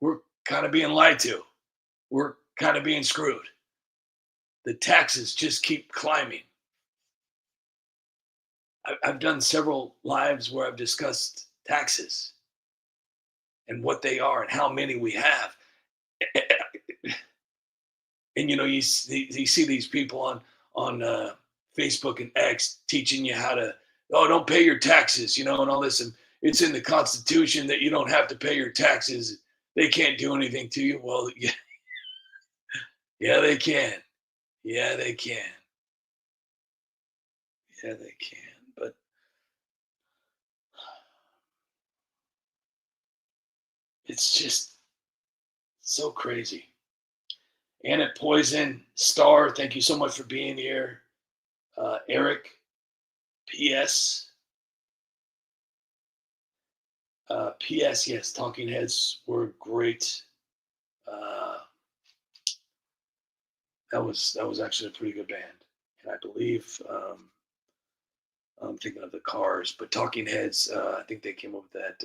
We're kind of being lied to. We're kind of being screwed. The taxes just keep climbing. I've done several lives where I've discussed taxes and what they are and how many we have. And you see these people on Facebook and X teaching you how to, oh, don't pay your taxes, and all this, and it's in the Constitution that you don't have to pay your taxes. They can't do anything to you. Well, yeah, yeah, they can. Yeah, they can. Yeah, they can. But it's just so crazy. Anna Poison Star, thank you so much for being here. Eric, P.S. P.S. Yes, Talking Heads were great. That was actually a pretty good band, and I believe I'm thinking of the Cars, but Talking Heads, I think they came up with that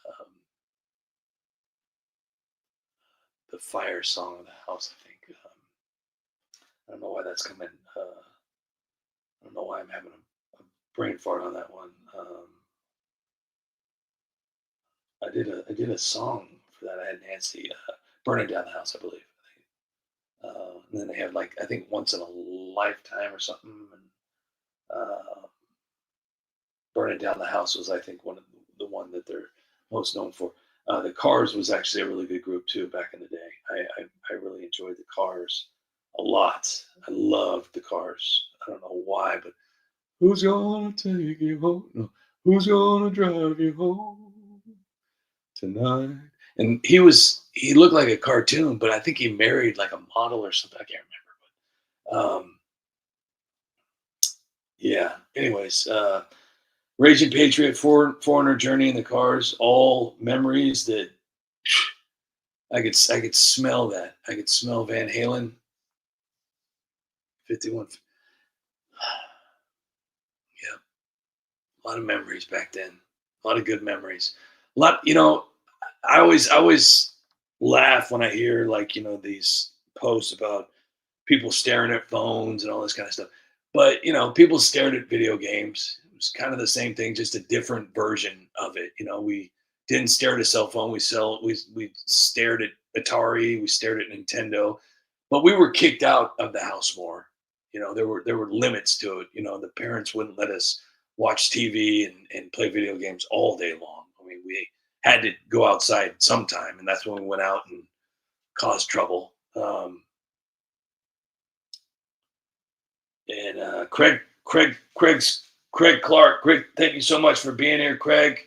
um, the Fire song of the House. I think I don't know why that's coming. I don't know why I'm having a brain fart on that one. I did a song for that. I had Nancy Burning Down the House, I believe. And then they have, like, I think Once in a Lifetime or something. And Burning Down the House was, I think, one of the one that they're most known for. The Cars was actually a really good group too back in the day. I really enjoyed the Cars a lot. I loved the Cars. I don't know why, but who's gonna take you home? No, who's gonna drive you home tonight? And he looked like a cartoon, but I think he married like a model or something. I can't remember. But yeah. Anyways, Raging Patriot, Foreigner, Journey in the Cars, all memories that I could smell that. I could smell Van Halen. 51. Yeah, a lot of memories back then. A lot of good memories. A lot, I always laugh when I hear, like, these posts about people staring at phones and all this kind of stuff. But people stared at video games. It was kind of the same thing, just a different version of it. We didn't stare at a cell phone. We stared at Atari. We stared at Nintendo, but we were kicked out of the house more. There were limits to it. The parents wouldn't let us watch TV and play video games all day long. I mean, we had to go outside sometime, and that's when we went out and caused trouble. And Craig Clark, Craig, thank you so much for being here, Craig.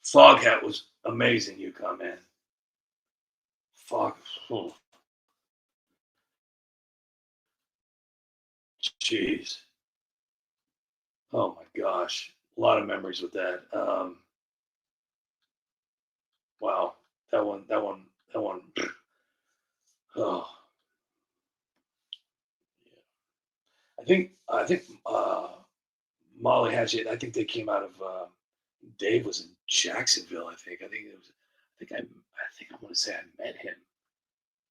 Foghat was amazing, UConn, man. Fog. Oh, jeez. Oh my gosh, a lot of memories with that. Wow, that one. Oh, I think Molly Hatchet. I think they came out of. Dave was in Jacksonville. I think it was. I think I want to say I met him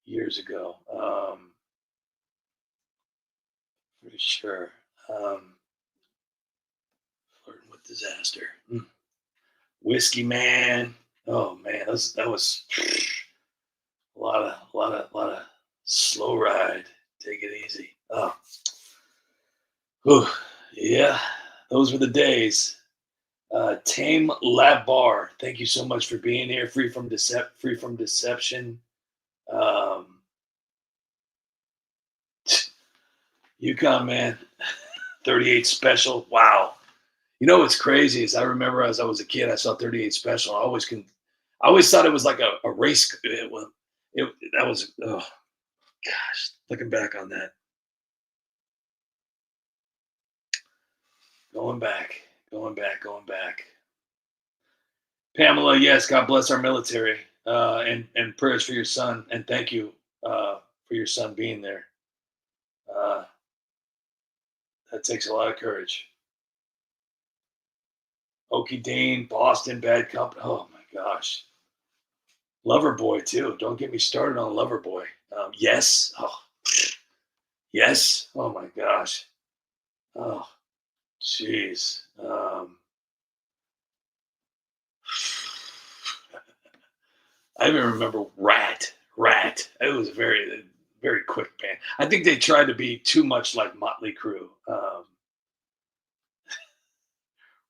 years ago. Pretty sure. Flirting with disaster. Whiskey Man. Oh man, that was a lot of slow ride. Take it easy. Oh, whew. Yeah, those were the days. Tame Lab Bar, thank you so much for being here. Free from deception. Yukon man, 38 Special. Wow. You know what's crazy is I remember as I was a kid, I saw 38 Special. I always thought it was like a race. That was, oh gosh, looking back on that. Going back. Pamela, yes, God bless our military, and prayers for your son, and thank you for your son being there. That takes a lot of courage. Okie Dane, Boston, Bad Company. Oh my gosh. Loverboy too. Don't get me started on Loverboy. Yes. Oh, yes. Oh my gosh. Oh, jeez. I even remember Rat. It was a very, very quick band. I think they tried to be too much like Motley Crue.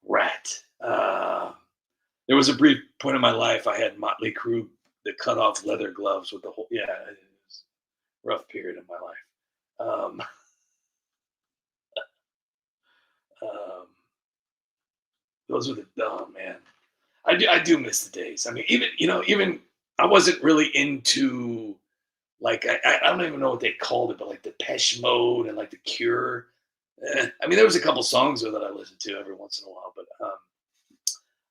Rat. There was a brief point in my life I had Motley Crue, the cut off leather gloves with the whole. Yeah, it was a rough period in my life. Those were the. Oh man, I do miss the days. I mean, even I wasn't really into like I don't even know what they called it, but like Depeche Mode and like The Cure. I mean, there was a couple songs though that I listened to every once in a while, but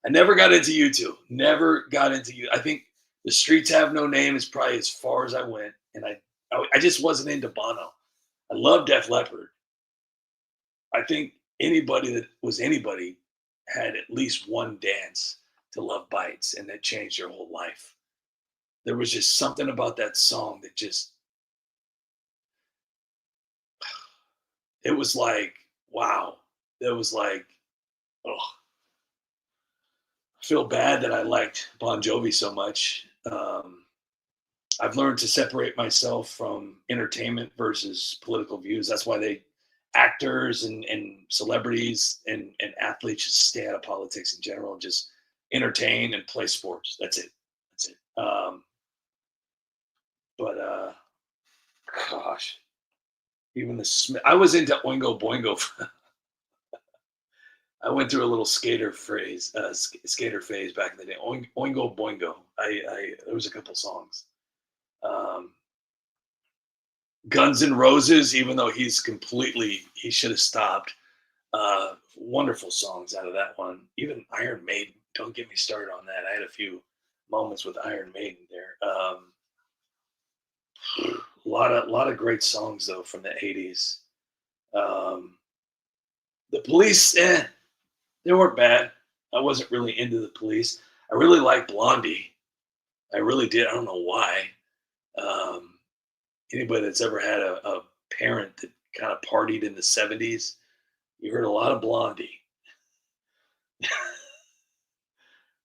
I never got into U2. Never got into you. I think The Streets Have No Name is probably as far as I went, and I just wasn't into Bono. I love Def Leppard. I think anybody that was anybody had at least one dance to Love Bites, and that changed their whole life. There was just something about that song that just, it was like, wow. It was like, oh, I feel bad that I liked Bon Jovi so much. I've learned to separate myself from entertainment versus political views. That's why actors and celebrities and athletes should stay out of politics in general and just entertain and play sports. That's it. But gosh, even I was into Oingo Boingo. I went through a little skater phase back in the day. Oingo Boingo. There was a couple songs. Guns N' Roses, even though he should have stopped. Wonderful songs out of that one. Even Iron Maiden. Don't get me started on that. I had a few moments with Iron Maiden there. A lot of great songs though from the 80s. The Police, they weren't bad. I wasn't really into the Police. I really liked Blondie. I really did. I don't know why. Anybody that's ever had a parent that kind of partied in the 70s, you heard a lot of Blondie.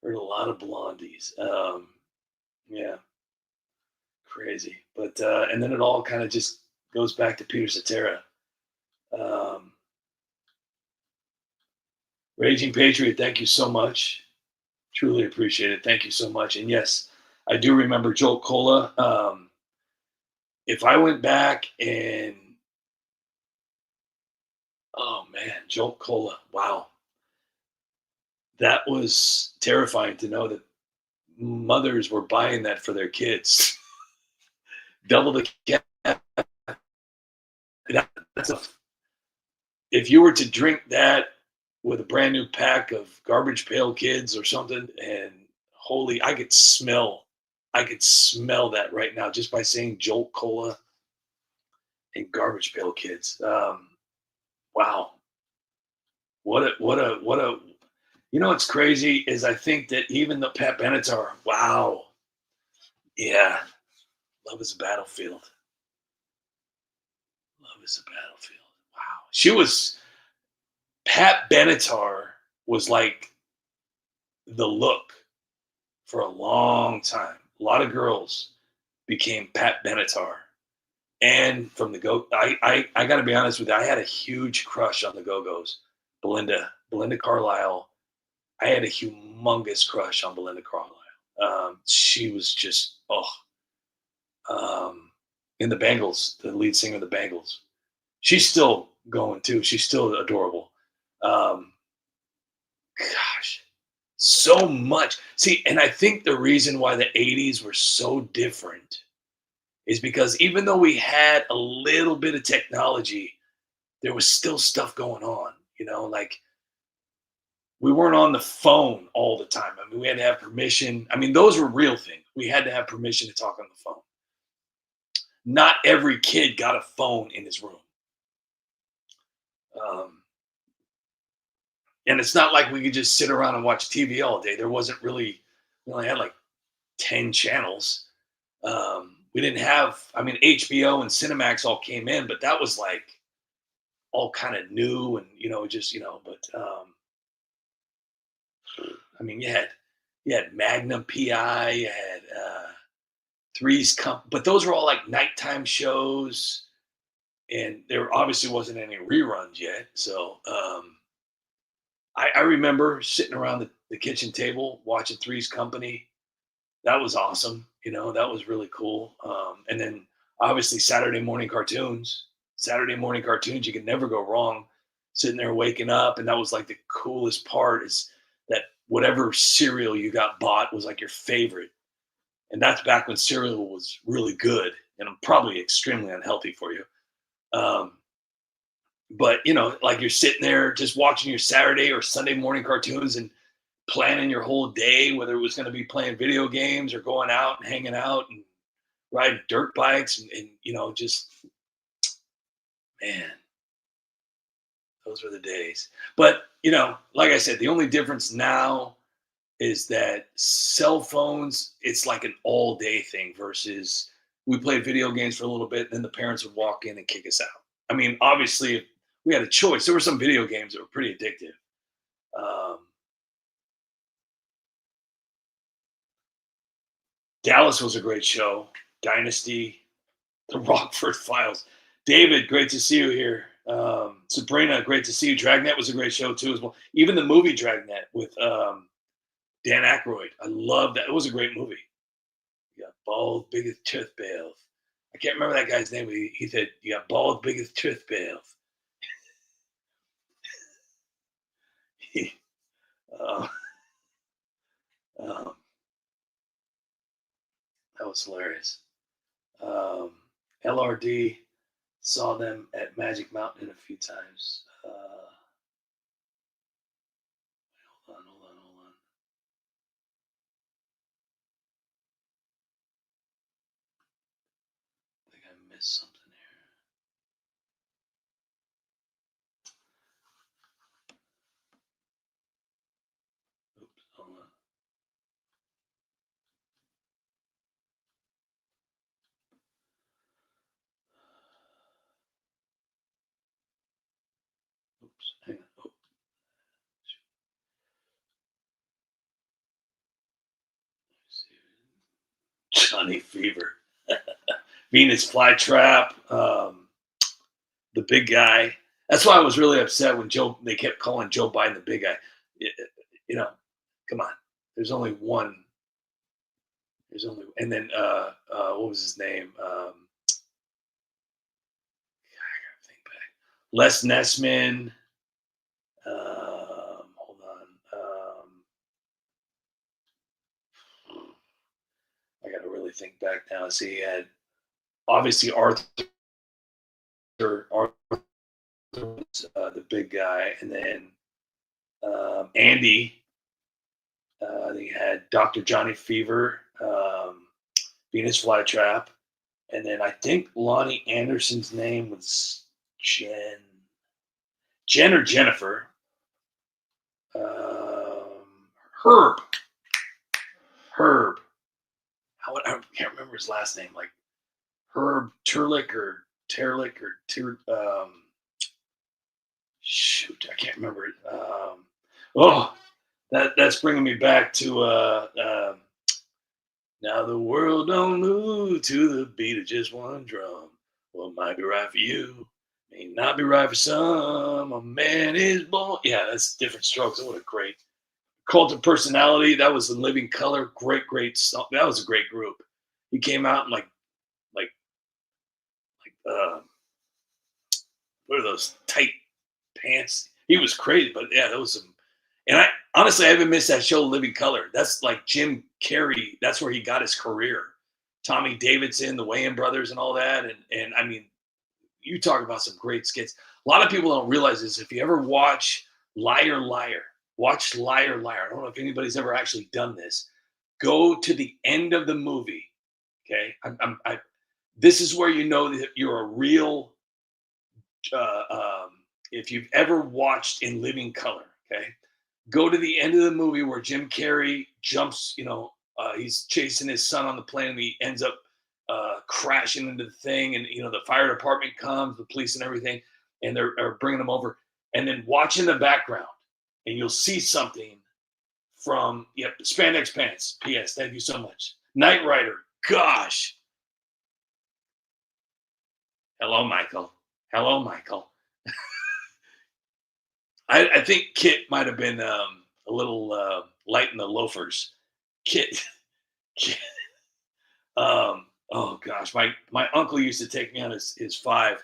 Heard a lot of Blondies. Yeah, crazy. But and then it all kind of just goes back to Peter Cetera. Raging Patriot, thank you so much. Truly appreciate it. Thank you so much. And yes, I do remember Jolt Cola. If I went back and, oh man, Jolt Cola, wow. That was terrifying to know that mothers were buying that for their kids. Double the cap. If you were to drink that with a brand new pack of Garbage Pail Kids or something, and holy, I could smell that right now just by saying Jolt Cola and Garbage Pail Kids. Wow. What a, you know, what's crazy is I think that even the Pat Benatar, wow. Yeah. Love is a Battlefield. Love is a Battlefield. Wow. Pat Benatar was like the look for a long time. A lot of girls became Pat Benatar. And from the I got to be honest with you, I had a huge crush on the Go-Go's. Belinda Carlisle. I had a humongous crush on Belinda Carlisle. She was just in the Bangles, the lead singer of the Bangles. She's still going too. She's still adorable. Gosh, so much. See, and I think the reason why the 80s were so different is because even though we had a little bit of technology, there was still stuff going on, like we weren't on the phone all the time. I mean, we had to have permission. I mean, those were real things. We had to have permission to talk on the phone. Not every kid got a phone in his room. And it's not like we could just sit around and watch TV all day. There wasn't really, we only had like 10 channels. We didn't have, I mean, HBO and Cinemax all came in, but that was like all kind of new and, but I mean, you had Magnum PI, you had Three's but those were all like nighttime shows, and there obviously wasn't any reruns yet. So I remember sitting around the kitchen table watching Three's Company. That was awesome. That was really cool. And then obviously Saturday morning cartoons. You could never go wrong sitting there waking up. And that was like the coolest part is that whatever cereal you got bought was like your favorite. And that's back when cereal was really good and probably extremely unhealthy for you. But, like you're sitting there just watching your Saturday or Sunday morning cartoons and planning your whole day, whether it was going to be playing video games or going out and hanging out and riding dirt bikes and just, man, those were the days. But, like I said, the only difference now is that cell phones, it's like an all day thing versus we played video games for a little bit and then the parents would walk in and kick us out. I mean, obviously, if we had a choice. There were some video games that were pretty addictive. Dallas was a great show. Dynasty, The Rockford Files. David, great to see you here. Sabrina, great to see you. Dragnet was a great show too as well. Even the movie Dragnet with Dan Aykroyd. I love that. It was a great movie. You got bald, big as tooth bells. I can't remember that guy's name, but he said, you got bald, big as tooth bells. That was hilarious. LRD saw them at Magic Mountain a few times. Hold on. I think I missed something here. Oops, hold on. Oops, hang on. Oh. Johnny Fever. Venus Flytrap. The big guy. That's why I was really upset when they kept calling Joe Biden the big guy. Come on. There's only one. And then what was his name? I gotta think back. Les Nessman. Hold on. I gotta really think back now. See, he had obviously Arthur was the big guy, and then Andy. He had Dr. Johnny Fever, Venus Flytrap, and then I think Lonnie Anderson's name was Jen or Jennifer. Herb. I can't remember his last name. Like Herb Turlick or Terlick or shoot, I can't remember it. Oh, that's bringing me back to now the world don't move to the beat of just one drum. What might be right for you may not be right for some. A man is born. Yeah, that's Different Strokes. What a great Cult of Personality. That was In Living Color. Great song. That was a great group. He came out in like what are those tight pants? He was crazy, but yeah, that was some. And I honestly, I haven't missed that show, Living Color. That's like Jim Carrey. That's where he got his career. Tommy Davidson, the Wayans brothers, and all that. And I mean, you talk about some great skits. A lot of people don't realize this. If you ever watch Liar Liar, watch Liar Liar. I don't know if anybody's ever actually done this. Go to the end of the movie. Okay, this is where you know that you're a real. If you've ever watched In Living Color, okay, go to the end of the movie where Jim Carrey jumps. He's chasing his son on the plane, and he ends up crashing into the thing, and the fire department comes, the police and everything, and they're bringing him over, and then watch in the background, and you'll see something from Spandex Pants. P.S. Thank you so much. Knight Rider. Gosh. Hello, Michael. I think Kit might have been a little light in the loafers. Kit. Oh gosh, my uncle used to take me on his 5,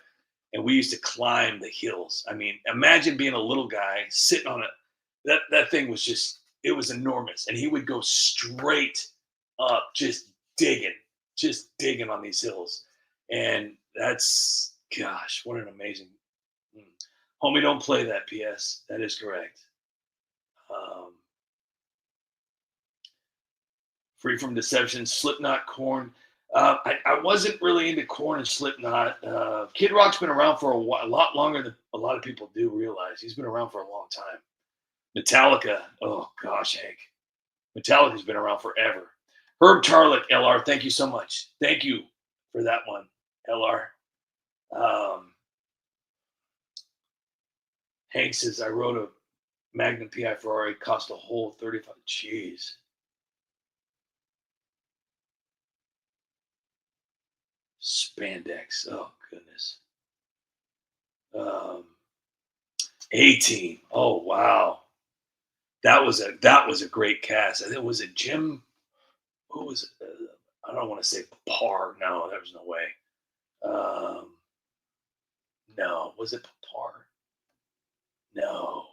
and we used to climb the hills. I mean, imagine being a little guy sitting on it. That thing was it was enormous, and he would go straight up, just digging on these hills. And that's, gosh, what an amazing. Homie, don't play that. P.S. That is correct. Free from Deception, Slipknot, Korn. I wasn't really into Korn and Slipknot. Kid Rock's been around for a lot longer than a lot of people do realize. He's been around for a long time. Metallica. Oh, gosh, Hank. Metallica's been around forever. Herb Tarlick, LR, thank you so much. Thank you for that one, LR. Hank says, I rode a Magnum PI Ferrari, cost a whole 35. Jeez. Spandex. Oh, goodness. A-Team. Oh, wow. That was a great cast. I think, was it Jim? Who was it? I don't want to say Papar. No, there was no way. No. Was it Papar? No.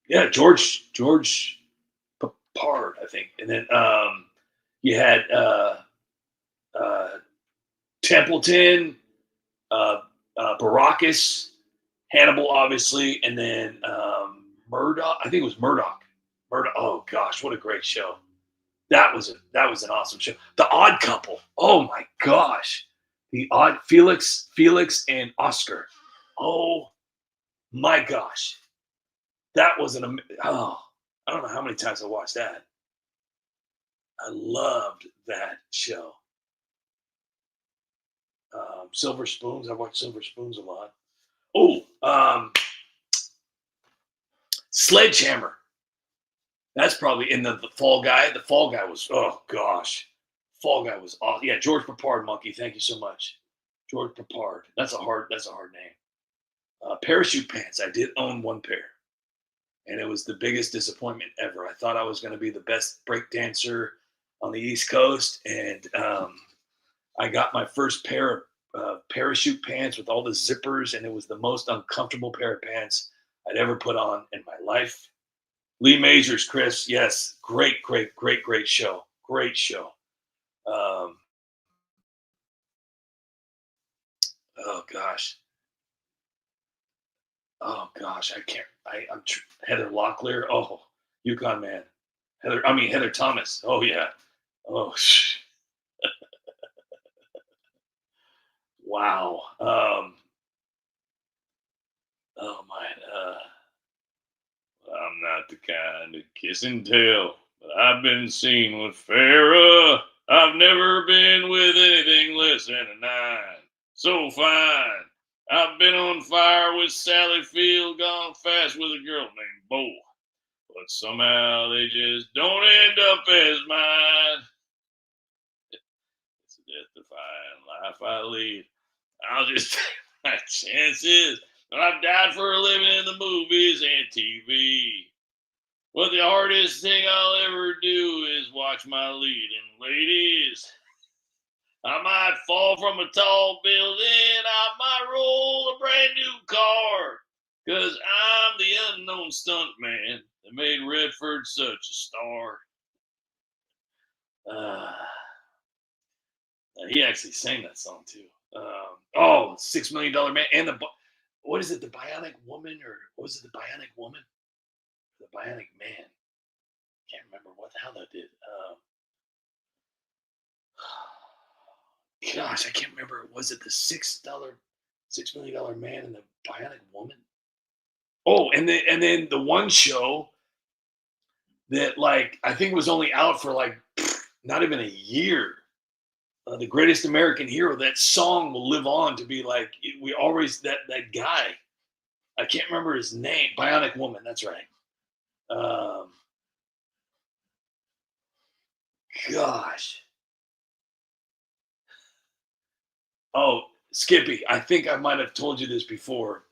Yeah, George Papard, I think. And then you had Templeton, Baracus, Hannibal, obviously, and then Murdoch. I think it was Murdoch. Oh gosh, what a great show! That was an awesome show. The Odd Couple. Oh my gosh, the Odd Felix and Oscar. Oh my gosh, that was I don't know how many times I watched that. I loved that show. Silver Spoons. I watched Silver Spoons a lot. Oh, Sledgehammer. That's probably in the Fall Guy. The Fall Guy was, oh gosh. Fall Guy was awesome. Yeah, George Papard, Monkey. Thank you so much. George Papard. That's a hard name. Parachute Pants. I did own one pair. And it was the biggest disappointment ever. I thought I was going to be the best break dancer on the East Coast. And I got my first pair of parachute pants with all the zippers, and it was the most uncomfortable pair of pants I'd ever put on in my life. Lee Majors, Chris, yes, great show. Great show. Oh gosh, I can't. I'm Heather Locklear. Oh, Yukon Man. Heather Thomas. Oh yeah. Oh. Wow. Oh my. I'm not the kind to kiss and tell, but I've been seen with Farrah. I've never been with anything less than a 9. So fine. I've been on fire with Sally Field, gone fast with a girl named Bo. But somehow they just don't end up as mine. It's a death-defying life I lead. I'll just take my chances. But I've died for a living in the movies and TV. But the hardest thing I'll ever do is watch my leading ladies. I might fall from a tall building. I might roll a brand new car. 'Cause I'm the unknown stunt man that made Redford such a star. He actually sang that song too. $6 Million Man. And what is it? The Bionic Woman? Or was it the Bionic Woman? The Bionic Man. Can't remember what the hell that did. Gosh, I can't remember. Was it the $6 Million Man and the Bionic Woman? Oh, and then the one show that, like, I think was only out for like not even a year. The Greatest American Hero. That song will live on to be like we always that guy. I can't remember his name. Bionic Woman. That's right. Gosh. Oh, Skippy, I think I might have told you this before.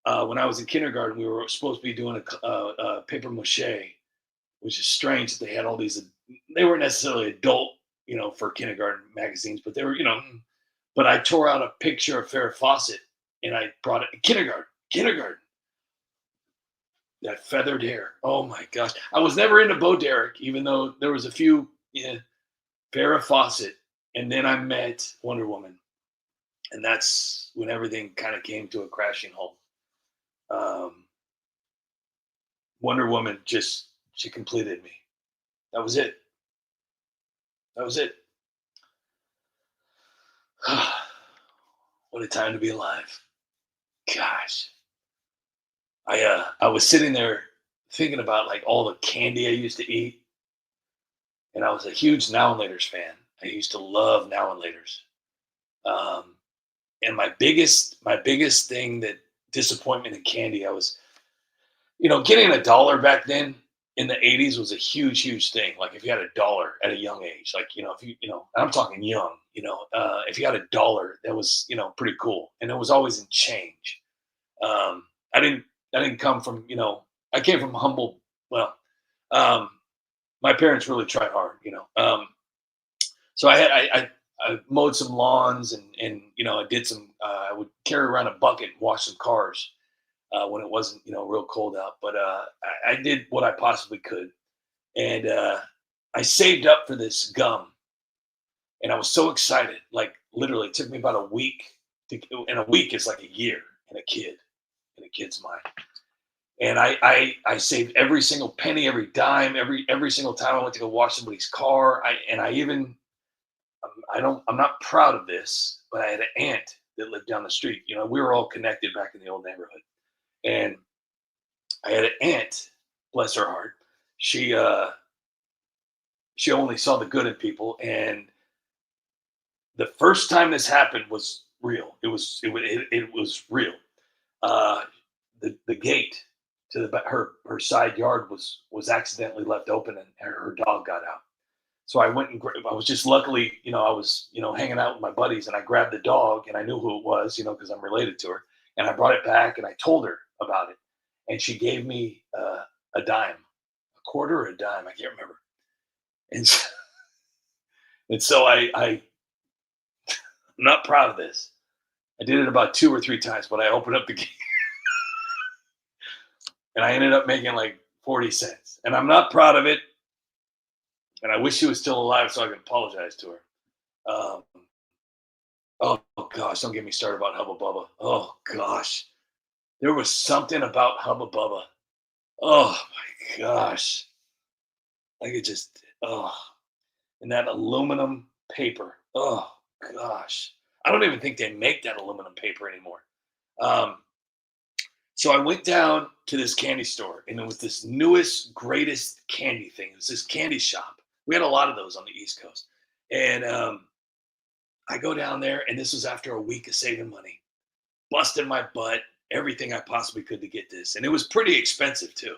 When I was in kindergarten, we were supposed to be doing a paper mache, which is strange that they had all these. They weren't necessarily adult, for kindergarten magazines, but they were, But I tore out a picture of Farrah Fawcett and I brought it kindergarten. That feathered hair. Oh my gosh. I was never into Bo Derek, even though there was a few, Farrah Fawcett. And then I met Wonder Woman. And that's when everything kind of came to a crashing halt. Wonder Woman she completed me. That was it. What a time to be alive. Gosh. I was sitting there thinking about like all the candy I used to eat. And I was a huge Now and Laters fan. I used to love Now and Laters. And my biggest thing, that disappointment in candy, I was, getting $1 back then in the 80s was a huge thing. Like if you had $1 at a young age, like, if you, and I'm talking young, if you had $1, that was, pretty cool. And it was always in change. I didn't come from, I came from humble, my parents really tried hard, so I mowed some lawns and I did some, I would carry around a bucket and wash some cars when it wasn't, real cold out. But I did what I possibly could. And I saved up for this gum. And I was so excited. Like literally it took me about a week. And a week is like a year in a kid's mind. And I saved every single penny, every dime, every single time I went to go wash somebody's car. I'm not proud of this, but I had an aunt that lived down the street. We were all connected back in the old neighborhood. And I had an aunt, bless her heart. She only saw the good in people. And the first time this happened was real. It was real. The gate to her side yard was accidentally left open, and her dog got out. So I went and I was just luckily, I was, hanging out with my buddies, and I grabbed the dog, and I knew who it was, because I'm related to her, and I brought it back and I told her about it, and she gave me a dime, a quarter or a dime, I can't remember. And so I'm not proud of this. I did it about 2 or 3 times, but I opened up the gate and I ended up making like 40 cents, and I'm not proud of it. And I wish she was still alive so I could apologize to her. Oh gosh, don't get me started about Hubba Bubba. Oh gosh, there was something about Hubba Bubba. Oh my gosh, I could just and that aluminum paper. Oh gosh, I don't even think they make that aluminum paper anymore. So I went down to this candy store, and it was this newest, greatest candy thing. It was this candy shop. We had a lot of those on the East Coast. And I go down there, and this was after a week of saving money. busting my butt, everything I possibly could to get this. And it was pretty expensive too,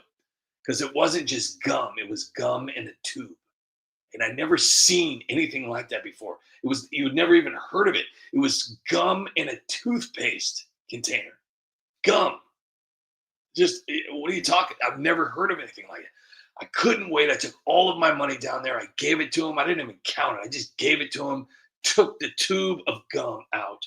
because it wasn't just gum, it was gum in a tube. And I'd never seen anything like that before. You had never even heard of it. It was gum in a toothpaste container. Gum. Just, what are you talking? I've never heard of anything like it. I couldn't wait. I took all of my money down there. I gave it to him. I didn't even count it. I just gave it to him, took the tube of gum out.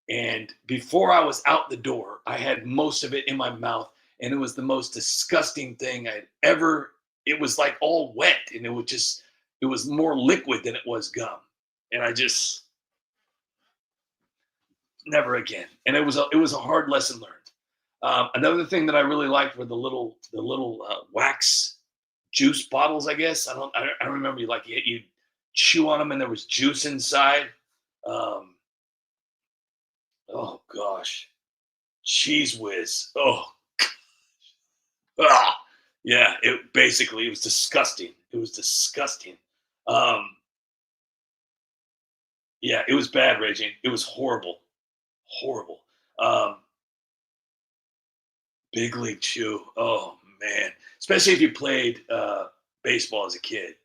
And before I was out the door, I had most of it in my mouth. And it was the most disgusting thing I'd ever. It was like all wet, and it was more liquid than it was gum. And I just, never again. And it was a hard lesson learned. Another thing that I really liked were the little wax juice bottles. I guess I don't remember. You chew on them, and there was juice inside. Oh gosh, Cheese Whiz. Oh, ah. Yeah, it was disgusting. It was disgusting. Yeah, it was bad, Raging. It was horrible. Horrible. Big League Chew. Oh man. Especially if you played baseball as a kid.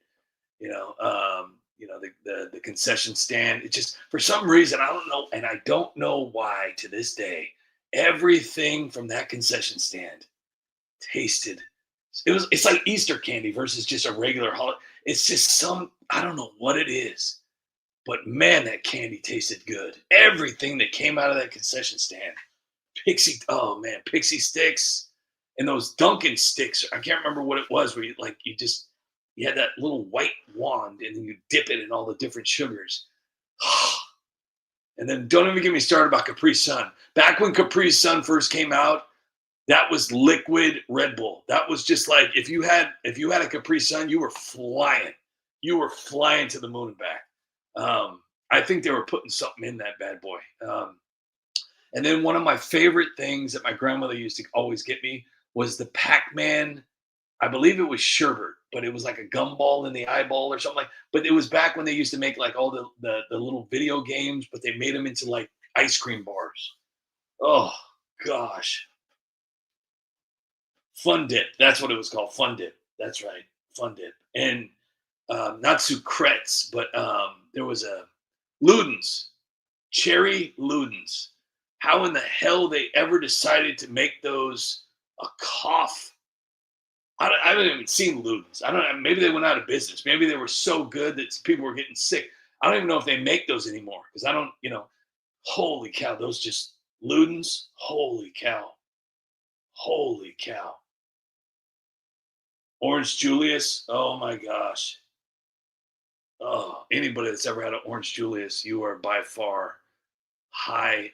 The concession stand. It just, for some reason, I don't know, and I don't know why to this day, everything from that concession stand tasted. It's like Easter candy versus just a regular holiday. It's just I don't know what it is, but man, that candy tasted good. Everything that came out of that concession stand, pixie sticks, and those Dunkin' sticks. I can't remember what it was, where you had that little white wand, and then you dip it in all the different sugars. And then don't even get me started about Capri Sun. Back when Capri Sun first came out, that was liquid Red Bull. That was just like, if you had a Capri Sun, you were flying. You were flying to the moon and back. I think they were putting something in that bad boy. And then one of my favorite things that my grandmother used to always get me was the Pac-Man. I believe it was sherbet, but it was like a gumball in the eyeball or something But it was back when they used to make like all the little video games, but they made them into like ice cream bars. Oh gosh. Fun Dip. That's what it was called. Fun Dip. That's right. Fun Dip. And not Sucrets, but there was a Ludens. Cherry Ludens. How in the hell they ever decided to make those a cough? I haven't even seen Ludens. I don't know. Maybe they went out of business. Maybe they were so good that people were getting sick. I don't even know if they make those anymore, because I don't, holy cow, those just Ludens. Holy cow. Holy cow. Orange Julius. Oh my gosh. Oh, anybody that's ever had an Orange Julius, you are by far high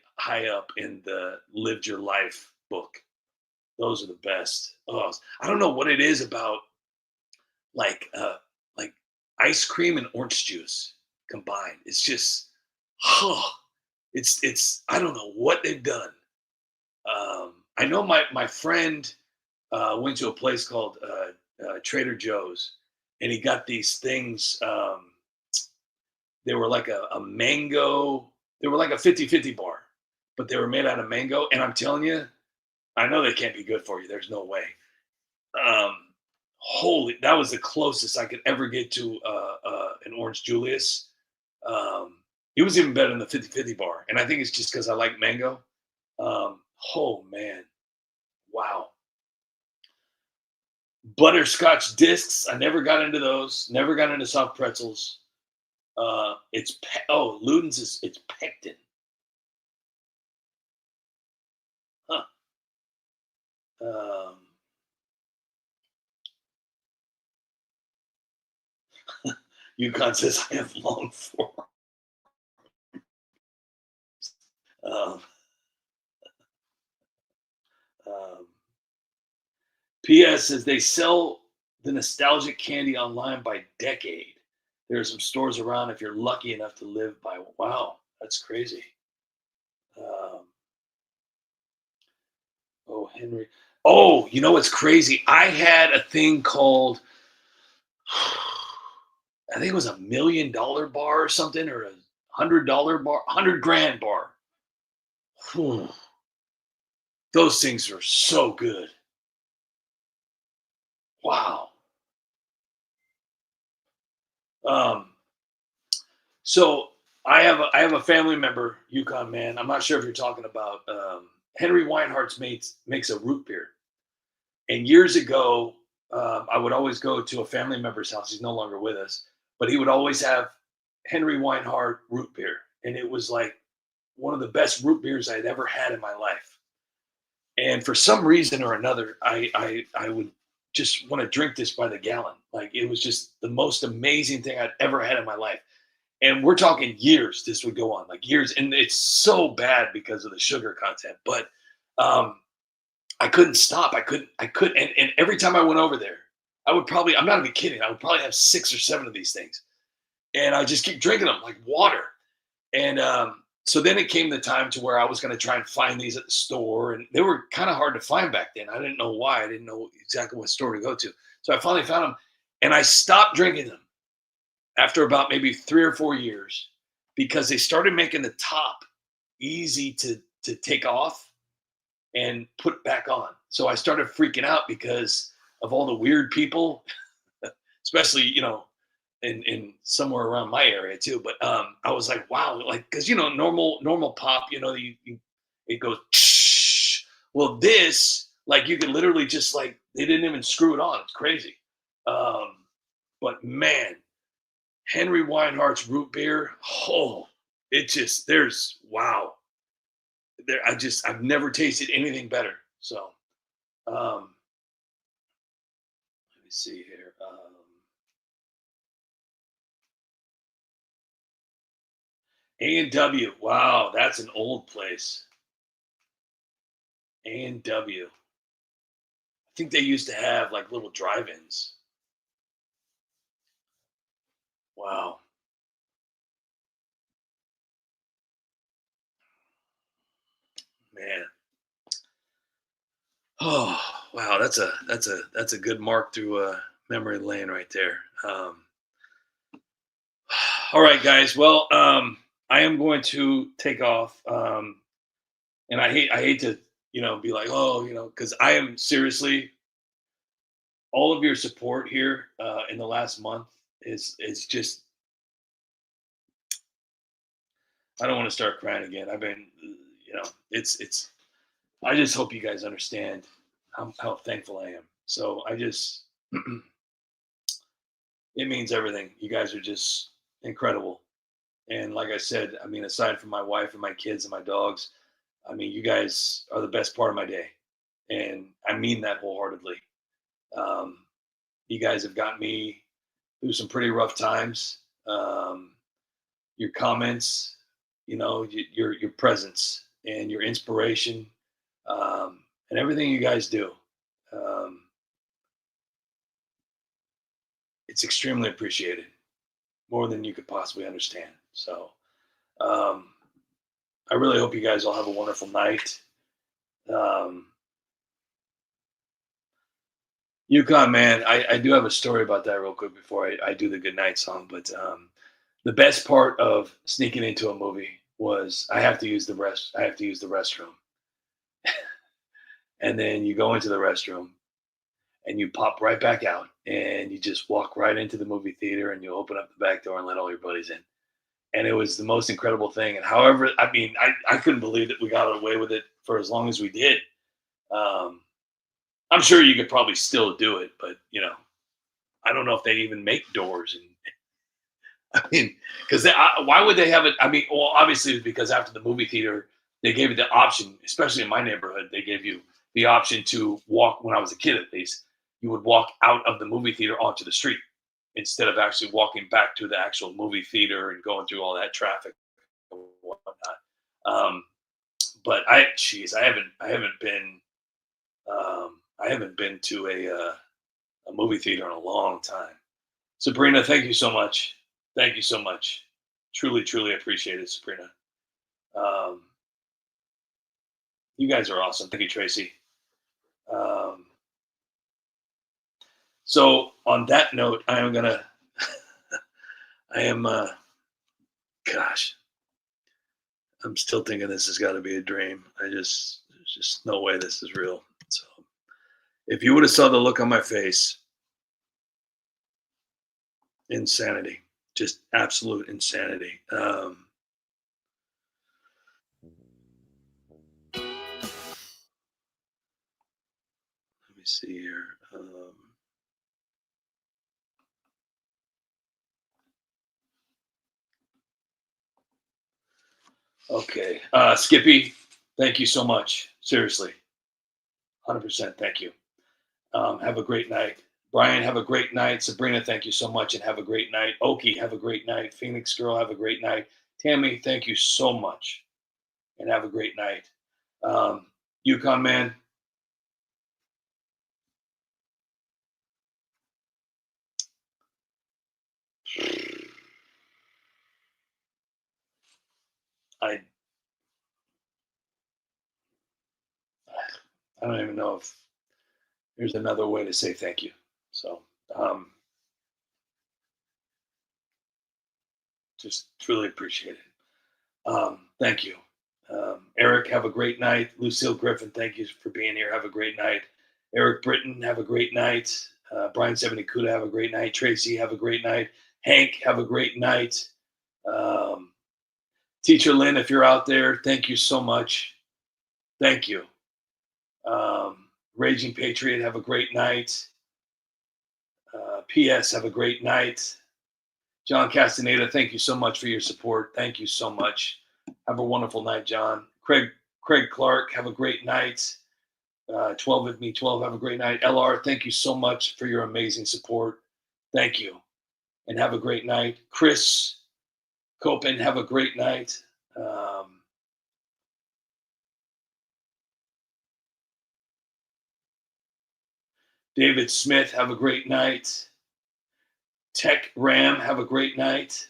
up in the lived your life book. Those are the best. Oh, I don't know what it is about like ice cream and orange juice combined. It's just, it's I don't know what they've done. I know my friend went to a place called Trader Joe's, and he got these things. They were like a mango. They were like a 50-50 bar, but they were made out of mango. And I'm telling you, I know they can't be good for you. There's no way. That was the closest I could ever get to an Orange Julius. It was even better than the 50-50 bar. And I think it's just because I like mango. Oh man. Wow. Butterscotch discs. I never got into those. Never got into soft pretzels. Ludens it's pectin. Huh. Yukon says I have long form. P.S. says they sell the nostalgic candy online by decade. There are some stores around if you're lucky enough to live by. Wow, that's crazy. Henry. Oh, you know what's crazy? I had a thing called, I think it was $1 million bar or something, or $100 bar, $100,000 bar. Whew. Those things are so good. Wow. Um, so I have a family member, Yukon man. I'm not sure if you're talking about Henry Weinhardt's makes a root beer. And years ago, I would always go to a family member's house. He's no longer with us, but he would always have Henry Weinhardt root beer, and it was like one of the best root beers I'd ever had in my life. And for some reason or another, I would just want to drink this by the gallon. Like it was just the most amazing thing I'd ever had in my life. And we're talking years. This would go on like years, and it's so bad because of the sugar content. But um, I couldn't stop. I couldn't. And every time I went over there, I would probably. I'm not even kidding. I would probably have 6 or 7 of these things, and I just keep drinking them like water. And so then it came the time to where I was going to try and find these at the store, and they were kind of hard to find back then. I didn't know why. I didn't know exactly what store to go to. So I finally found them, and I stopped drinking them after about maybe 3 or 4 years because they started making the top easy to take off and put back on. So I started freaking out because of all the weird people, especially in somewhere around my area too. But I was like, wow, like because normal pop, it goes. Well, this like you could literally just like they didn't even screw it on. It's crazy. But man, Henry Weinhardt's root beer, oh, it just there's wow. I've never tasted anything better. So let me see here. A&W. Wow, that's an old place. A&W. I think they used to have like little drive-ins. Wow. Man. Oh, wow, that's a good mark through memory lane right there. All right, guys. Well, I am going to take off. And I hate to, be like, oh, because I am seriously all of your support here in the last month is just I don't want to start crying again. I've been, it's I just hope you guys understand how thankful I am. So I just it means everything. You guys are just incredible. And like I said, I mean, aside from my wife and my kids and my dogs, I mean, you guys are the best part of my day. And I mean that wholeheartedly. Um, you guys have got me through some pretty rough times. Your comments, your presence and your inspiration, and everything you guys do. Um, it's extremely appreciated, more than you could possibly understand. So um, I really hope you guys all have a wonderful night. Um, Yukon, man, I do have a story about that real quick before I do the good night song. But the best part of sneaking into a movie was I have to use the restroom, and then you go into the restroom and you pop right back out and you just walk right into the movie theater and you open up the back door and let all your buddies in. And it was the most incredible thing. And however, I mean, I couldn't believe that we got away with it for as long as we did. Um, I'm sure you could probably still do it, but I don't know if they even make doors. And I mean, because why would they have it? I mean, well, obviously it's because after the movie theater, they gave you the option, especially in my neighborhood, they gave you the option to walk. When I was a kid, at least, you would walk out of the movie theater onto the street instead of actually walking back to the actual movie theater and going through all that traffic and whatnot. Um, but I haven't been to a movie theater in a long time. Sabrina, thank you so much. Thank you so much. Truly, truly appreciate it, Sabrina. Um, you guys are awesome. Thank you, Tracy. So on that note, I am gonna. I am. Gosh. I'm still thinking this has got to be a dream. There's just no way this is real. So if you would have saw the look on my face, insanity, just absolute insanity. Let me see here. Okay. Skippy, thank you so much. Seriously. 100%. Thank you. Have a great night. Brian, have a great night. Sabrina, thank you so much and have a great night. Oki, have a great night. Phoenix Girl, have a great night. Tammy, thank you so much and have a great night. Yukon Man, I don't even know if there's another way to say thank you. So just truly appreciate it. Thank you. Eric, have a great night. Lucille Griffin, thank you for being here. Have a great night. Eric Britton, have a great night. Brian Sevenikuda, have a great night. Tracy, have a great night. Hank, have a great night. Teacher Lynn, if you're out there, thank you so much. Thank you. Raging Patriot, have a great night. PS, have a great night. John Castaneda, thank you so much for your support. Thank you so much. Have a wonderful night, John. Craig Clark, have a great night. 12 with me, 12, have a great night. LR, thank you so much for your amazing support. Thank you. And have a great night. Chris Copen, have a great night. David Smith, have a great night. Tech Ram, have a great night.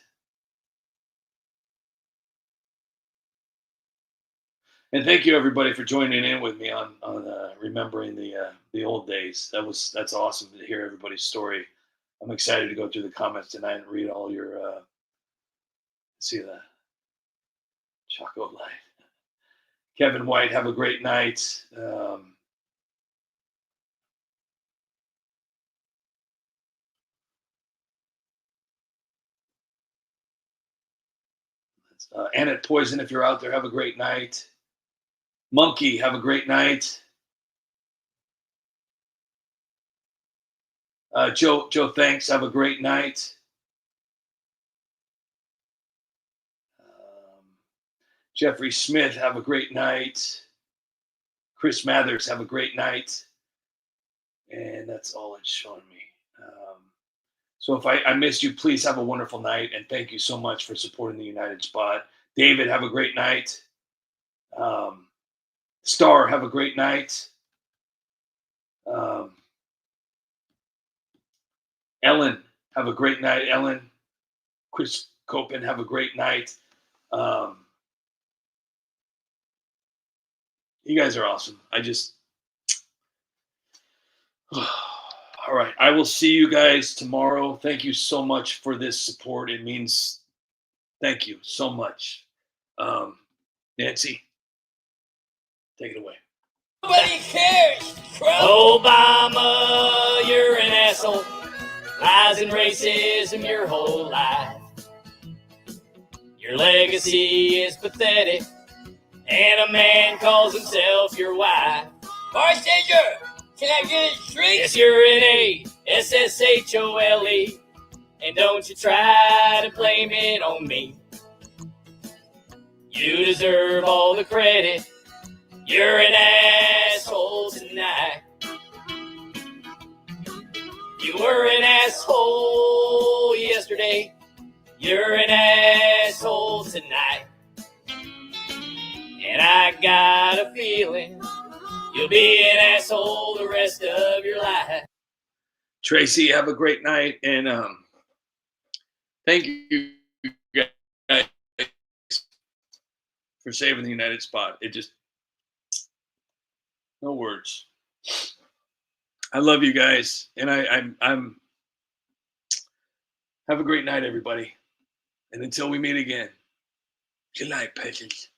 And thank you everybody for joining in with me on remembering the old days. That's awesome to hear everybody's story. I'm excited to go through the comments tonight and read all your see that Choco Light. Kevin White, have a great night. Annette Poison, if you're out there, have a great night. Monkey, have a great night. Joe, thanks. Have a great night. Jeffrey Smith, have a great night. Chris Mathers, have a great night. And that's all it's showing me. So if I missed you, please have a wonderful night. And thank you so much for supporting the United Spot. David, have a great night. Star, have a great night. Ellen, have a great night. Ellen, Chris Copen, have a great night. You guys are awesome. All right. I will see you guys tomorrow. Thank you so much for this support. It means thank you so much. Nancy, take it away. Nobody cares, Trump. Obama, you're an asshole. Lies and racism your whole life. Your legacy is pathetic, and a man calls himself your wife. Bartender, can I get a drink? Yes, you're an A-S-S-H-O-L-E, and don't you try to blame it on me. You deserve all the credit. You're an asshole tonight. You were an asshole yesterday. You're an asshole tonight. And I got a feeling you'll be an asshole the rest of your life. Tracy, have a great night. And thank you guys for saving the United Spot. It just, no words. I love you guys. And I'm have a great night, everybody. And until we meet again, good night, peasants.